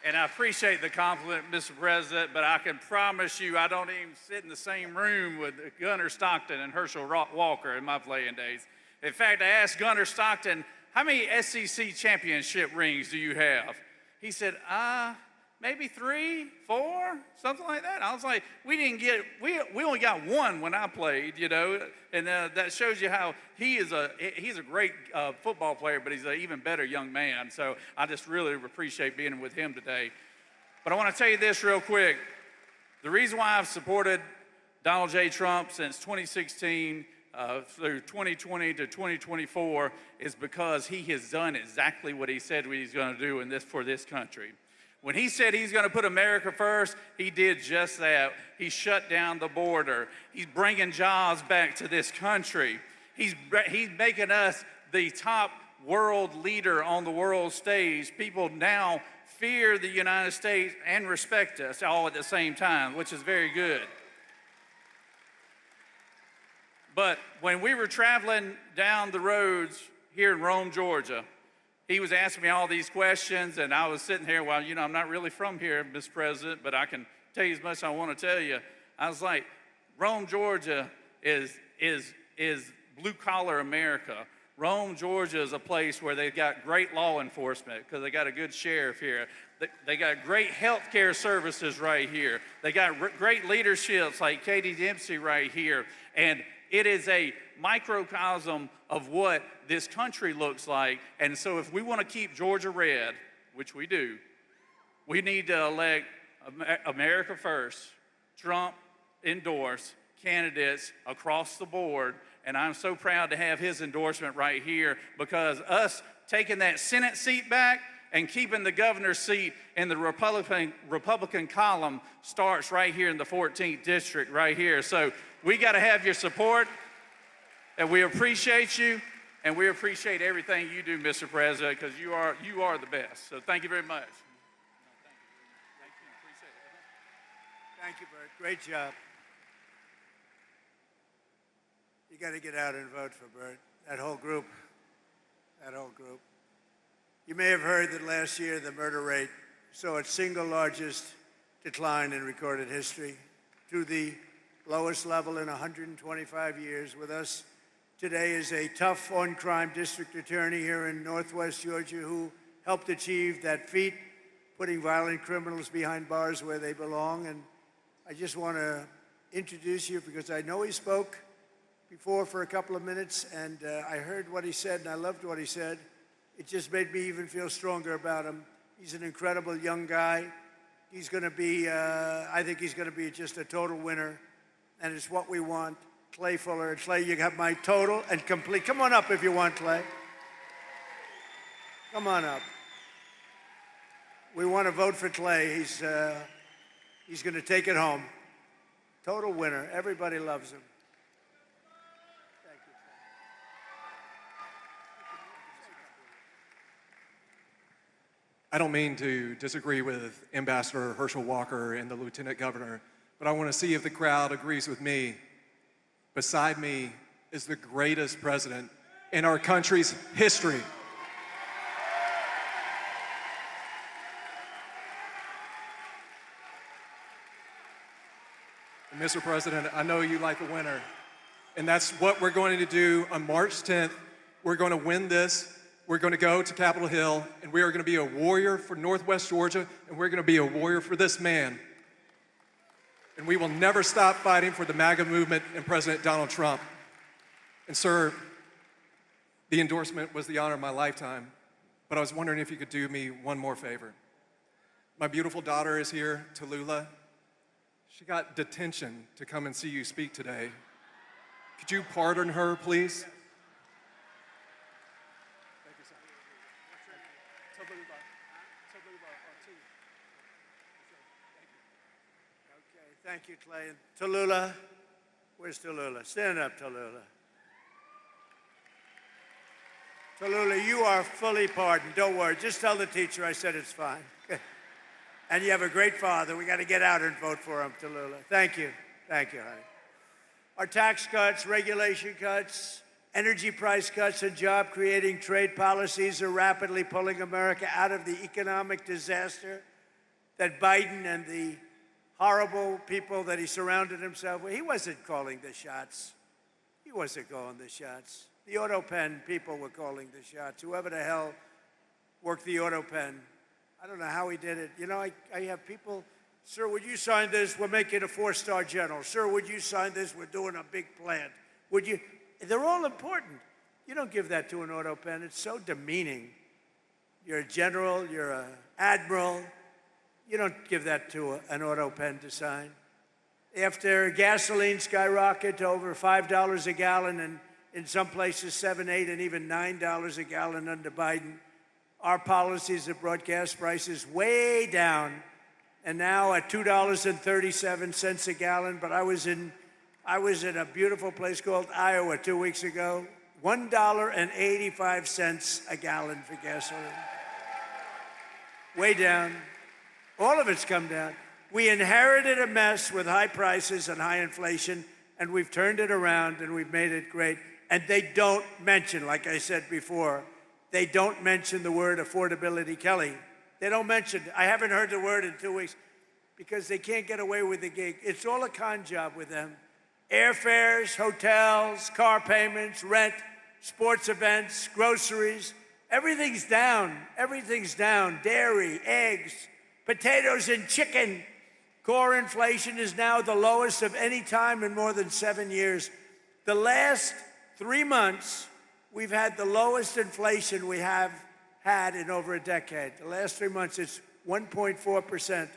And I appreciate the compliment, Mr. President, but I can promise you I don't even sit in the same room with Gunnar Stockton and Herschel Walker in my playing days. In fact, I asked Gunnar Stockton, how many SEC championship rings do you have? He said, maybe 3, 4, something like that. I was like, we only got one when I played, you know, and that shows you how he's a great football player, but he's an even better young man. So I just really appreciate being with him today. But I want to tell you this real quick. The reason why I've supported Donald J. Trump since 2016 through 2020 to 2024 is because he has done exactly what he said he's going to do for this country. When he said he's going to put America first, he did just that. He shut down the border. He's bringing jobs back to this country. He's making us the top world leader on the world stage. People now fear the United States and respect us all at the same time, which is very good. But when we were traveling down the roads here in Rome, Georgia, he was asking me all these questions, and I was sitting here, well, you know, I'm not really from here, Mr. President, but I can tell you as much as I want to tell you. I was like, Rome, Georgia is blue-collar America. Rome, Georgia is a place where they've got great law enforcement because they got a good sheriff here. They got great health care services right here. They got great leaderships like Katie Dempsey right here. And it is a microcosm of what this country looks like. And so if we want to keep Georgia red, which we do, we need to elect America first, Trump endorse candidates across the board. And I'm so proud to have his endorsement right here because us taking that Senate seat back and keeping the governor's seat in the Republican column starts right here in the 14th district right here. So we got to have your support, and we appreciate you, and we appreciate everything you do, Mr. President, because you are the best. So thank you very much. Thank you, Bert. Great job. You got to get out and vote for Bert. That whole group. You may have heard that last year the murder rate saw its single largest decline in recorded history to the lowest level in 125 years. With us today is a tough on-crime district attorney here in Northwest Georgia who helped achieve that feat, putting violent criminals behind bars where they belong. And I just want to introduce you because I know he spoke before for a couple of minutes, and I heard what he said, and I loved what he said. It just made me even feel stronger about him. He's an incredible young guy. He's going to be, I think he's going to be just a total winner, and it's what we want. Clay Fuller. Clay, you have my total and complete. Come on up if you want, Clay. Come on up. We want to vote for Clay. He's going to take it home. Total winner. Everybody loves him. I don't mean to disagree with Ambassador Herschel Walker and the Lieutenant Governor, but I want to see if the crowd agrees with me. Beside me is the greatest president in our country's history. And Mr. President, I know you like a winner, and that's what we're going to do on March 10th. We're going to win this. We're going to go to Capitol Hill, and we are going to be a warrior for Northwest Georgia, and we're going to be a warrior for this man. and we will never stop fighting for the MAGA movement and President Donald Trump. And sir, the endorsement was the honor of my lifetime, but I was wondering if you could do me one more favor. My beautiful daughter is here, Tallulah. She got detention to come and see you speak today. Could you pardon her, please? Thank you, Clay. Tallulah, where's Tallulah? Stand up, Tallulah. Tallulah, you are fully pardoned. Don't worry. Just tell the teacher I said it's fine. And you have a great father. We got to get out and vote for him, Tallulah. Thank you. Thank you, honey. Our tax cuts, regulation cuts, energy price cuts, and job-creating trade policies are rapidly pulling America out of the economic disaster that Biden and the horrible people that he surrounded himself with. He wasn't calling the shots. He wasn't calling the shots. The auto pen people were calling the shots. Whoever the hell worked the auto pen. I don't know how he did it. You know, I have people, sir, would you sign this? We're making a 4-star general. Sir, would you sign this? We're doing a big plant. Would you? They're all important. You don't give that to an auto pen. It's so demeaning. You're a general. You're an admiral. You don't give that to an auto pen to sign. After gasoline skyrocketed to over $5 a gallon and in some places $7, $8, and even $9 a gallon under Biden, our policies have brought gas prices way down, and now at $2.37 a gallon. But I was in a beautiful place called Iowa 2 weeks ago, $1.85 a gallon for gasoline. Way down. All of it's come down. We inherited a mess with high prices and high inflation, and we've turned it around and we've made it great. And they don't mention, like I said before, they don't mention the word affordability, Kelly. They don't mention it. I haven't heard the word in 2 weeks because they can't get away with the gig. It's all a con job with them. Airfares, hotels, car payments, rent, sports events, groceries, everything's down. Everything's down. Dairy, eggs, potatoes and chicken. Core inflation is now the lowest of any time in more than 7 years. The last 3 months, we've had the lowest inflation we have had in over a decade. The last 3 months, it's 1.4%.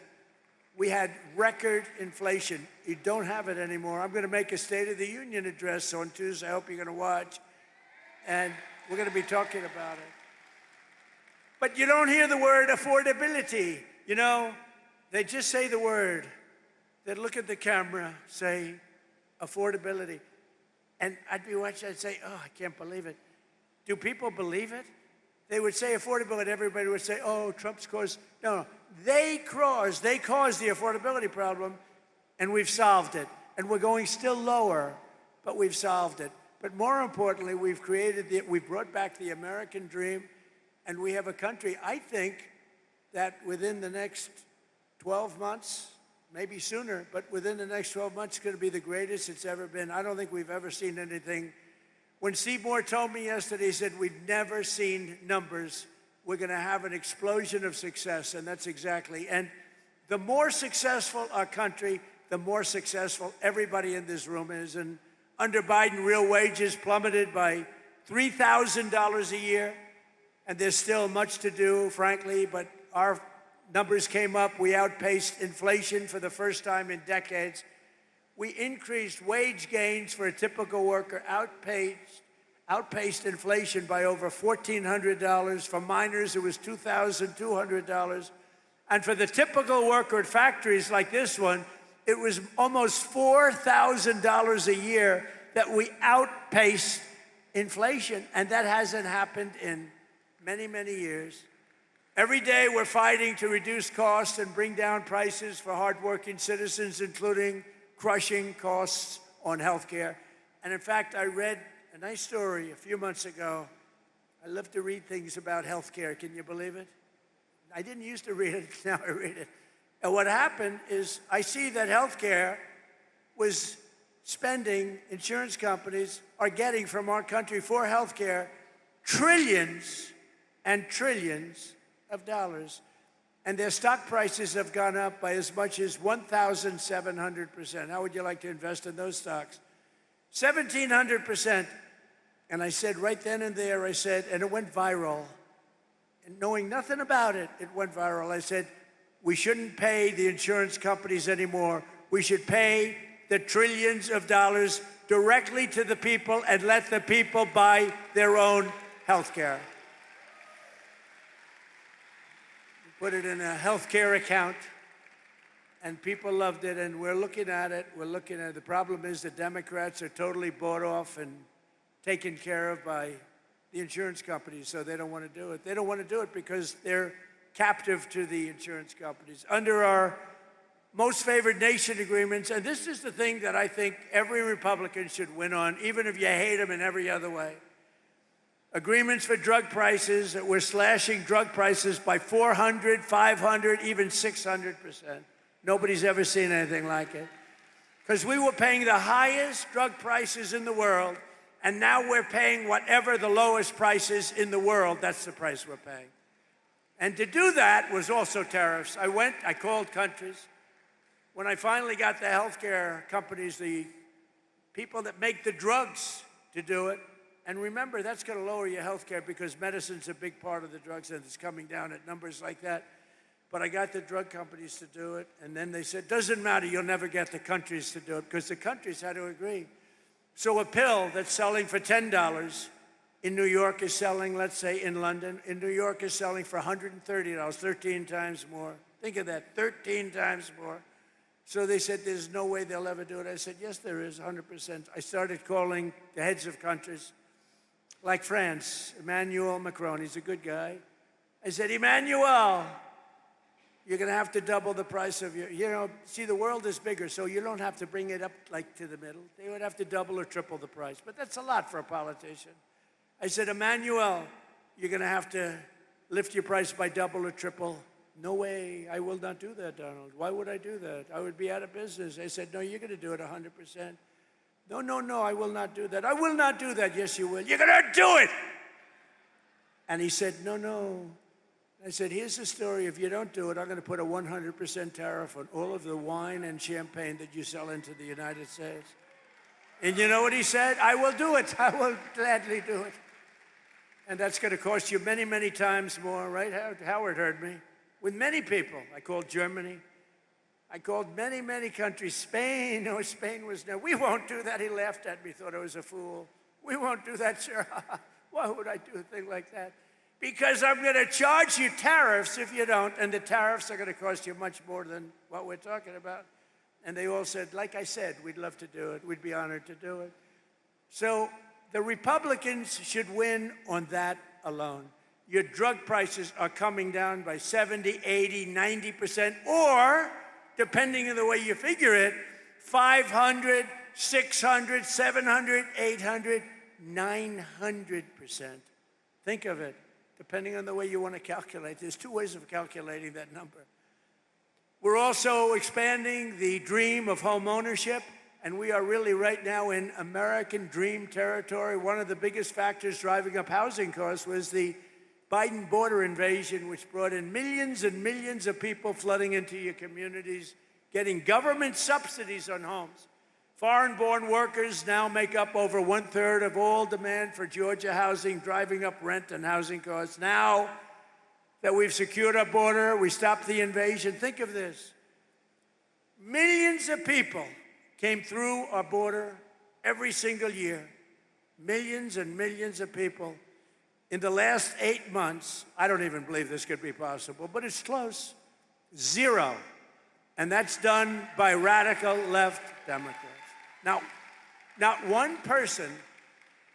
We had record inflation. You don't have it anymore. I'm going to make a State of the Union address on Tuesday. I hope you're going to watch. And we're going to be talking about it. But you don't hear the word affordability. You know, they just say the word. They look at the camera, say affordability. And I'd be watching, I'd say, oh, I can't believe it. Do people believe it? They would say affordability, everybody would say, oh, Trump's caused. No, they caused the affordability problem, and we've solved it. And we're going still lower, but we've solved it. But more importantly, we've brought back the American dream, and we have a country, I think, that within the next 12 months, maybe sooner, but within the next 12 months, it's going to be the greatest it's ever been. I don't think we've ever seen anything. When Seymour told me yesterday, he said, we've never seen numbers. We're going to have an explosion of success, and that's exactly. And the more successful our country, the more successful everybody in this room is. And under Biden, real wages plummeted by $3,000 a year, and there's still much to do, frankly, but our numbers came up. We outpaced inflation for the first time in decades. We increased wage gains for a typical worker, outpaced inflation by over $1,400. For miners, it was $2,200. And for the typical worker at factories like this one, it was almost $4,000 a year that we outpaced inflation. And that hasn't happened in many, many years. Every day we're fighting to reduce costs and bring down prices for hardworking citizens, including crushing costs on health care. And in fact, I read a nice story a few months ago. I love to read things about health care. Can you believe it? I didn't used to read it, now I read it. And what happened is I see that health care was spending, insurance companies are getting from our country for health care trillions and trillions of dollars. and their stock prices have gone up by as much as 1,700%. How would you like to invest in those stocks? 1,700%. And I said right then and there, I said, and it went viral. And knowing nothing about it, it went viral. I said, we shouldn't pay the insurance companies anymore. We should pay the trillions of dollars directly to the people and let the people buy their own health care. Put it in a health care account, and people loved it, and we're looking at it. We're looking at it. The problem is the Democrats are totally bought off and taken care of by the insurance companies, so they don't want to do it. They don't want to do it because they're captive to the insurance companies. Under our most favored nation agreements, and this is the thing that I think every Republican should win on, even if you hate them in every other way. Agreements for drug prices, that we're slashing drug prices by 400, 500, even 600%. Nobody's ever seen anything like it. Because we were paying the highest drug prices in the world, and now we're paying whatever the lowest price is in the world. That's the price we're paying. And to do that was also tariffs. I called countries. When I finally got the healthcare companies, the people that make the drugs to do it, and remember, that's going to lower your health care because medicine's a big part of the drugs, and it's coming down at numbers like that. But I got the drug companies to do it, and then they said, doesn't matter, you'll never get the countries to do it, because the countries had to agree. So a pill that's selling for $10 in New York is selling, let's say in London, in New York is selling for $130, 13 times more. Think of that, 13 times more. So they said, there's no way they'll ever do it. I said, yes, there is, 100%. I started calling the heads of countries, like France, Emmanuel Macron, he's a good guy. I said, Emmanuel, you're going to have to double the price of your, see, the world is bigger, so you don't have to bring it up like to the middle. They would have to double or triple the price, but that's a lot for a politician. I said, Emmanuel, you're going to have to lift your price by double or triple. No way, I will not do that, Donald. Why would I do that? I would be out of business. I said, no, you're going to do it 100%. No, I will not do that. I will not do that. Yes, you will. You're going to do it. And he said, no. I said, here's the story. If you don't do it, I'm going to put a 100% tariff on all of the wine and champagne that you sell into the United States. And you know what he said? I will do it. I will gladly do it. And that's going to cost you many, many times more, right? Howard heard me. With many people. I called Germany. I called many, many countries. Spain, Spain was no. We won't do that. He laughed at me, thought I was a fool. We won't do that, sir. Why would I do a thing like that? Because I'm going to charge you tariffs if you don't, and the tariffs are going to cost you much more than what we're talking about. And they all said, like I said, we'd love to do it. We'd be honored to do it. So the Republicans should win on that alone. Your drug prices are coming down by 70, 80, 90%, or, depending on the way you figure it, 500, 600, 700, 800, 900%. Think of it, depending on the way you want to calculate. There's two ways of calculating that number. We're also expanding the dream of home ownership, and we are really right now in American dream territory. One of the biggest factors driving up housing costs was the Biden border invasion, which brought in millions and millions of people flooding into your communities, getting government subsidies on homes. Foreign-born workers now make up over 1/3 of all demand for Georgia housing, driving up rent and housing costs. Now that we've secured our border, we stopped the invasion. Think of this. Millions of people came through our border every single year. Millions and millions of people. In the last 8 months, I don't even believe this could be possible, but it's close. 0. And that's done by radical left Democrats. Now, not one person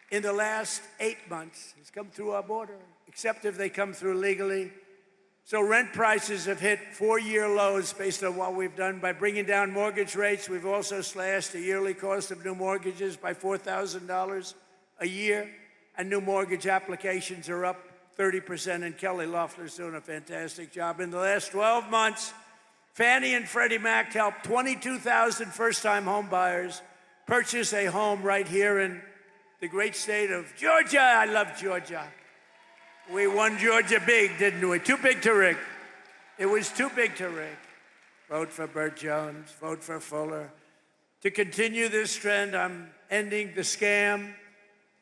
in the last 8 months has come through our border, except if they come through legally. So rent prices have hit 4-year lows based on what we've done by bringing down mortgage rates. We've also slashed the yearly cost of new mortgages by $4,000 a year. And new mortgage applications are up 30%, and Kelly Loeffler's doing a fantastic job. In the last 12 months, Fannie and Freddie Mac helped 22,000 first-time home buyers purchase a home right here in the great state of Georgia. I love Georgia. We won Georgia big, didn't we? Too big to rig. It was too big to rig. Vote for Burt Jones, vote for Fuller. To continue this trend, I'm ending the scam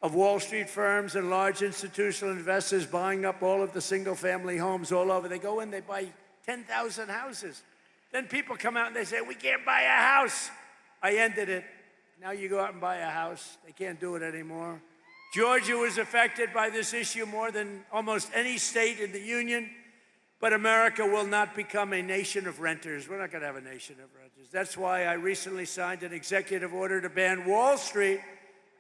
of Wall Street firms and large institutional investors buying up all of the single-family homes all over. They go in, they buy 10,000 houses. Then people come out and they say, we can't buy a house. I ended it. Now you go out and buy a house. They can't do it anymore. Georgia was affected by this issue more than almost any state in the union, but America will not become a nation of renters. We're not going to have a nation of renters. That's why I recently signed an executive order to ban Wall Street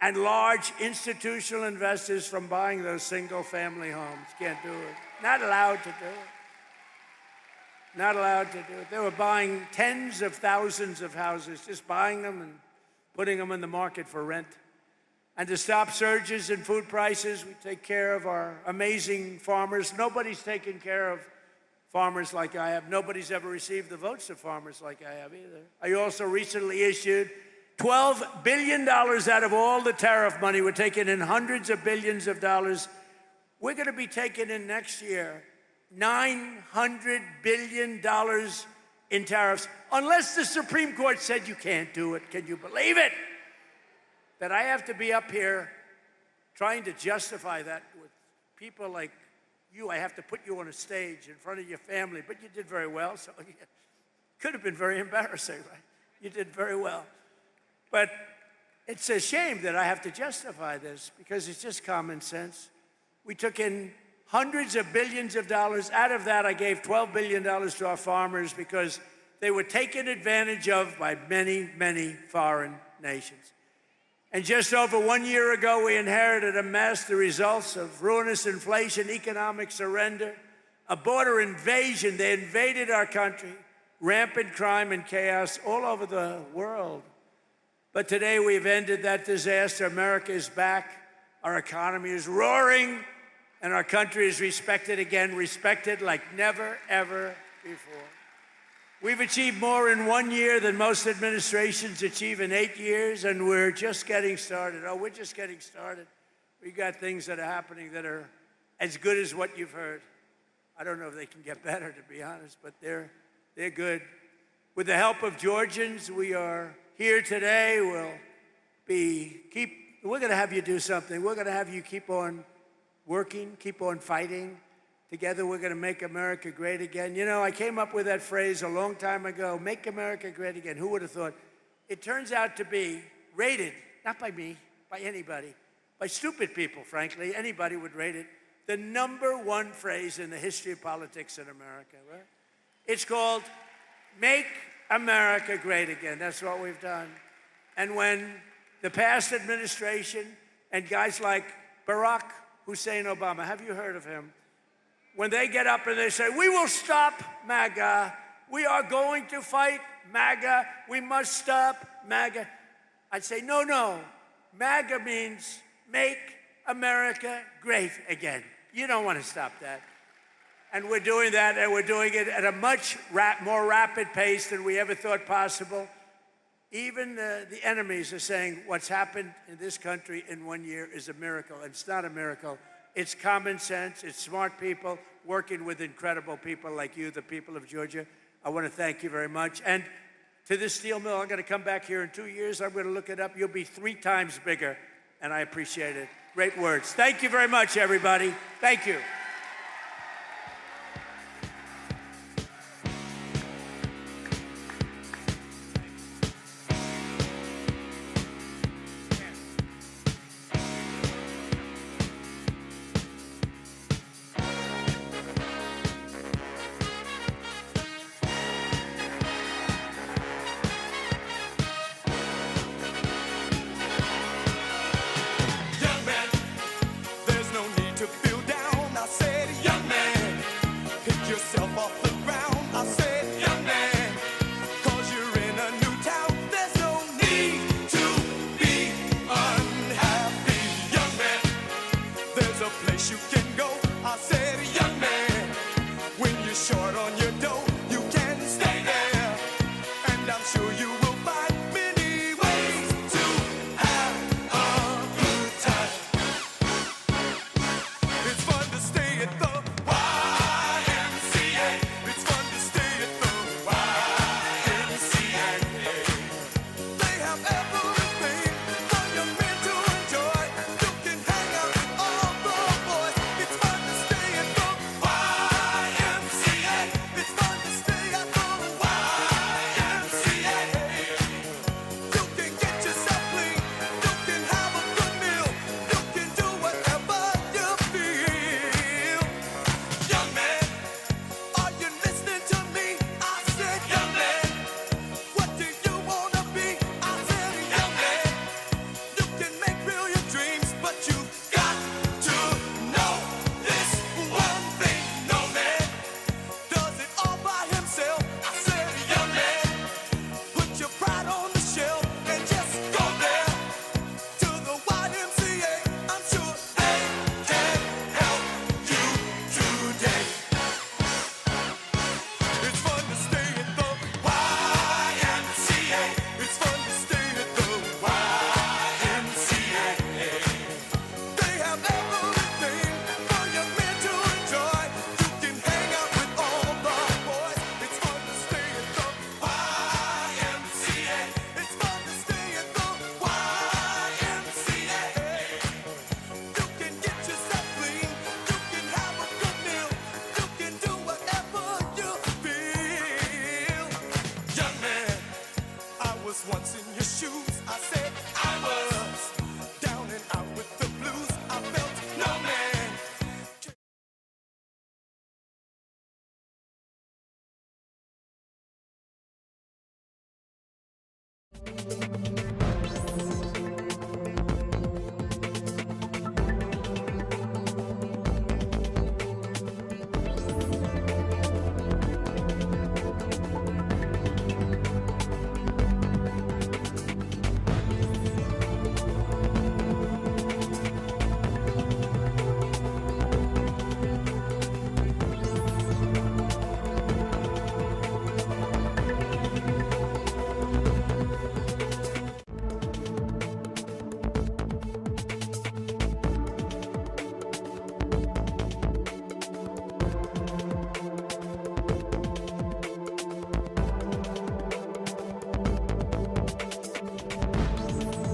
and large institutional investors from buying those single-family homes. Can't do it. Not allowed to do it. Not allowed to do it. They were buying tens of thousands of houses, just buying them and putting them in the market for rent. And to stop surges in food prices, we take care of our amazing farmers. Nobody's taken care of farmers like I have. Nobody's ever received the votes of farmers like I have either. I also recently issued $12 billion out of all the tariff money. We're taking in hundreds of billions of dollars. We're going to be taking in next year $900 billion in tariffs, unless the Supreme Court said you can't do it. Can you believe it? That I have to be up here trying to justify that with people like you. I have to put you on a stage in front of your family, but you did very well, so it could have been very embarrassing, right? You did very well. But it's a shame that I have to justify this because it's just common sense. We took in hundreds of billions of dollars. Out of that, I gave $12 billion to our farmers because they were taken advantage of by many, many foreign nations. And just over 1 year ago, we inherited a mess, the results of ruinous inflation, economic surrender, a border invasion. They invaded our country, rampant crime and chaos all over the world. But today we've ended that disaster. America is back. Our economy is roaring, and our country is respected again, respected like never, ever before. We've achieved more in 1 year than most administrations achieve in 8 years, and we're just getting started. Oh, we're just getting started. We got things that are happening that are as good as what you've heard. I don't know if they can get better, to be honest, but they're good. With the help of Georgians, we are here today. We're going to have you do something. We're going to have you keep on working, keep on fighting. Together, we're going to make America great again. You know, I came up with that phrase a long time ago, make America great again. Who would have thought? It turns out to be rated, not by me, by anybody, by stupid people, frankly. Anybody would rate it. The #1 phrase in the history of politics in America, right? It's called Make America Great Again. That's what we've done. And when the past administration and guys like Barack Hussein Obama, have you heard of him? When they get up and they say, we will stop MAGA, we are going to fight MAGA, we must stop MAGA, I'd say, no, MAGA means make America great again. You don't want to stop that. And we're doing that, and we're doing it at a much more rapid pace than we ever thought possible. Even the enemies are saying what's happened in this country in 1 year is a miracle. And it's not a miracle. It's common sense. It's smart people working with incredible people like you, the people of Georgia. I want to thank you very much. And to this steel mill, I'm going to come back here in 2 years. I'm going to look it up. You'll be 3 times bigger, and I appreciate it. Great words. Thank you very much, everybody. Thank you. Young man, there's no need to feel down. I was once in your shoes. I said I was down and out with the blues. I felt no man.